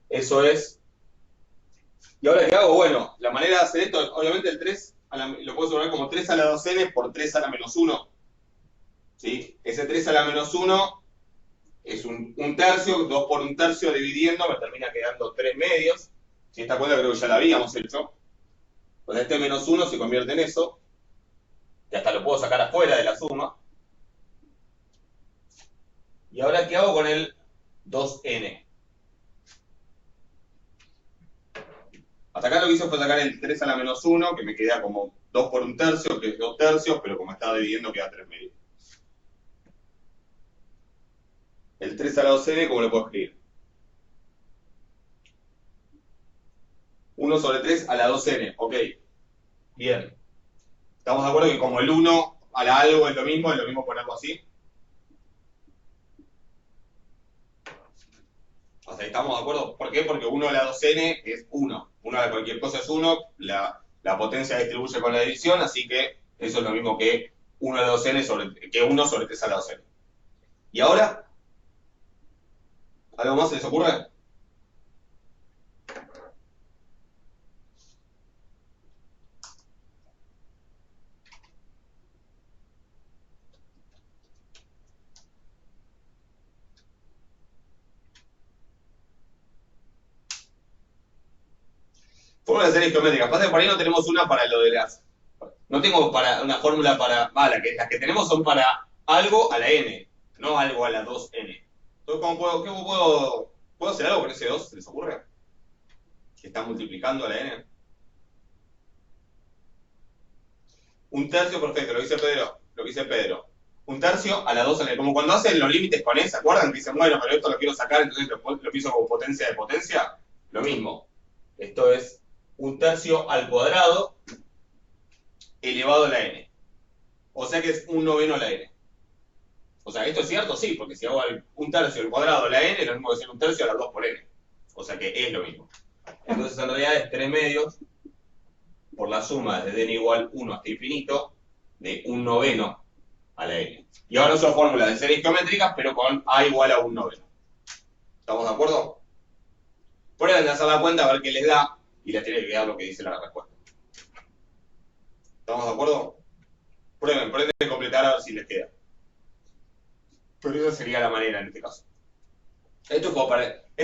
Eso es. ¿Y ahora qué hago? Bueno, la manera de hacer esto, obviamente el 3 lo puedo poner como 3 a la 2n por 3 a la menos 1. ¿Sí? Ese 3 a la menos 1 es un tercio, 2 por un tercio dividiendo, me termina quedando 3 medios. Si esta cuenta creo que ya la habíamos hecho. Pues este menos 1 se convierte en eso. Y hasta lo puedo sacar afuera de la suma. ¿Y ahora qué hago con el 2n? Hasta acá lo que hice fue sacar el 3 a la menos 1, que me queda como 2 por un tercio, que es 2 tercios, pero como estaba dividiendo queda 3 medios. El 3 a la 2n, ¿cómo lo puedo escribir? 1 sobre 3 a la 2n, ok. Bien. ¿Estamos de acuerdo que como el 1 a la algo es lo mismo ponerlo así? O sea, ¿estamos de acuerdo? ¿Por qué? Porque 1 a la 2n es 1. 1 a la cualquier cosa es 1. La potencia distribuye con la división, así que eso es lo mismo que 1 a la 2n que 1 sobre 3 a la 2n. ¿Y ahora? ¿Algo más se les ocurre? Fórmula de series geométricas. Pasa que por ahí no tenemos una para lo de las. No tengo para una fórmula para. Las que tenemos son para algo a la n, no algo a la 2n. Entonces, ¿puedo hacer algo con ese 2? ¿Se les ocurre? Que está multiplicando a la n. Un tercio, perfecto, lo que dice Pedro. Un tercio a la 2 a la n. Como cuando hacen los límites con ¿se acuerdan? Que dicen, bueno, pero esto lo quiero sacar, entonces lo pienso como potencia de potencia. Lo mismo. Esto es un tercio al cuadrado elevado a la n. O sea que es un noveno a la n. O sea, ¿esto es cierto? Sí, porque si hago un tercio al cuadrado a la n, es lo mismo que decir un tercio a la 2 por n. O sea que es lo mismo. Entonces en realidad es 3 medios por la suma desde n igual 1 hasta infinito de un noveno a la n. Y ahora uso fórmula de series geométricas, pero con a igual a un noveno. ¿Estamos de acuerdo? Prueben de hacer la cuenta a ver qué les da y les tiene que dar lo que dice la respuesta. ¿Estamos de acuerdo? Prueben de completar a ver si les queda. Pero esa sería la manera en este caso. Este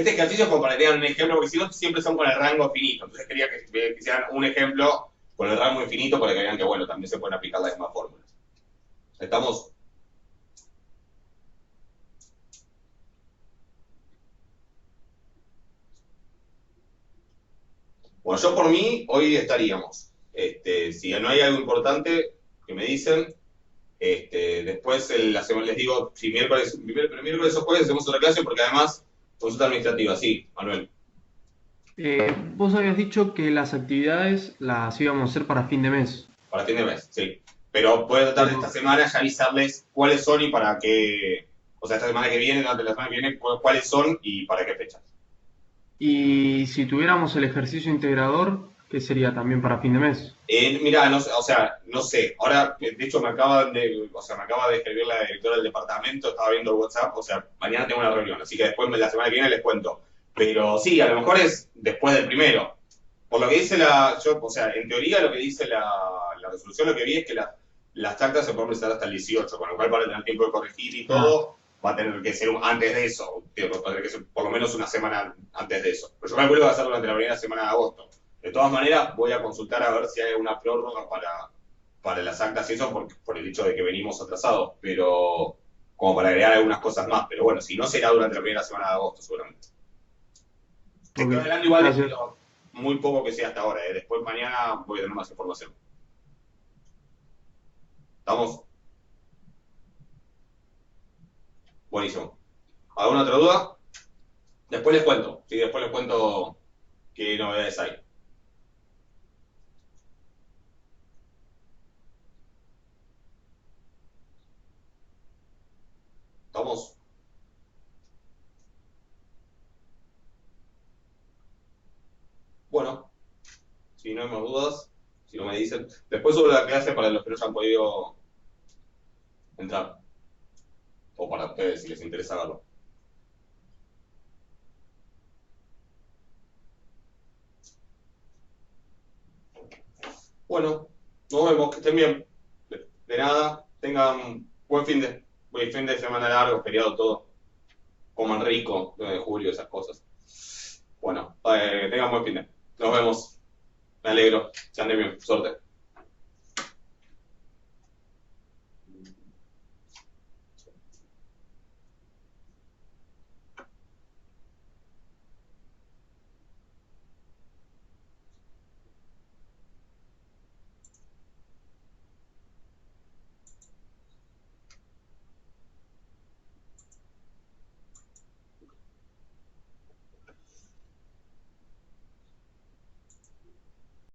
ejercicio es como para que tengan un ejemplo, porque si no siempre son con el rango finito. Entonces quería que hicieran un ejemplo con el rango infinito para que vean que, bueno, también se pueden aplicar las mismas fórmulas. ¿Estamos? Bueno, yo por mí, hoy estaríamos. Si no hay algo importante que me dicen, después les digo, si miércoles o jueves hacemos otra clase, porque además, consulta administrativa, sí, Manuel. Vos habías dicho que las actividades las íbamos a hacer para fin de mes. Para fin de mes, sí. Pero puedo tratar de esta semana ya avisarles cuáles son y para qué. O sea, esta semana que viene, durante la semana que viene, cuáles son y para qué fechas. Y si tuviéramos el ejercicio integrador, ¿qué sería también para fin de mes? Mira, no sé. Ahora, de hecho, me acaba de escribir la directora del departamento, estaba viendo el WhatsApp, o sea, mañana tengo una reunión, así que después la semana que viene les cuento. Pero sí, a lo mejor es después del primero. Por lo que dice en teoría lo que dice la resolución, lo que vi es que las actas se pueden presentar hasta el 18, con lo cual para tener tiempo de corregir y todo, va a tener que ser antes de eso, va a tener que ser por lo menos una semana antes de eso. Pero yo calculo que va a ser durante la primera semana de agosto. De todas maneras, voy a consultar a ver si hay una prórroga para las actas y eso por el hecho de que venimos atrasados, pero como para agregar algunas cosas más. Pero bueno, si no será durante la primera semana de agosto, seguramente. Te estoy hablando igual de muy poco que sea hasta ahora. Después mañana voy a tener más información. ¿Estamos? Buenísimo. ¿Alguna otra duda? Después les cuento. Sí, después les cuento qué novedades hay. ¿Estamos? dudas, si no me dicen. Después subo la clase para los que no hayan podido entrar. O para ustedes, si les interesa verlo. Bueno, nos vemos, que estén bien. De nada, tengan buen fin de semana largo, feriado todo. Coman rico, 9 de julio, esas cosas. Bueno, tengan buen fin de. Nos vemos. Me alegro. Se anden bien. Suerte.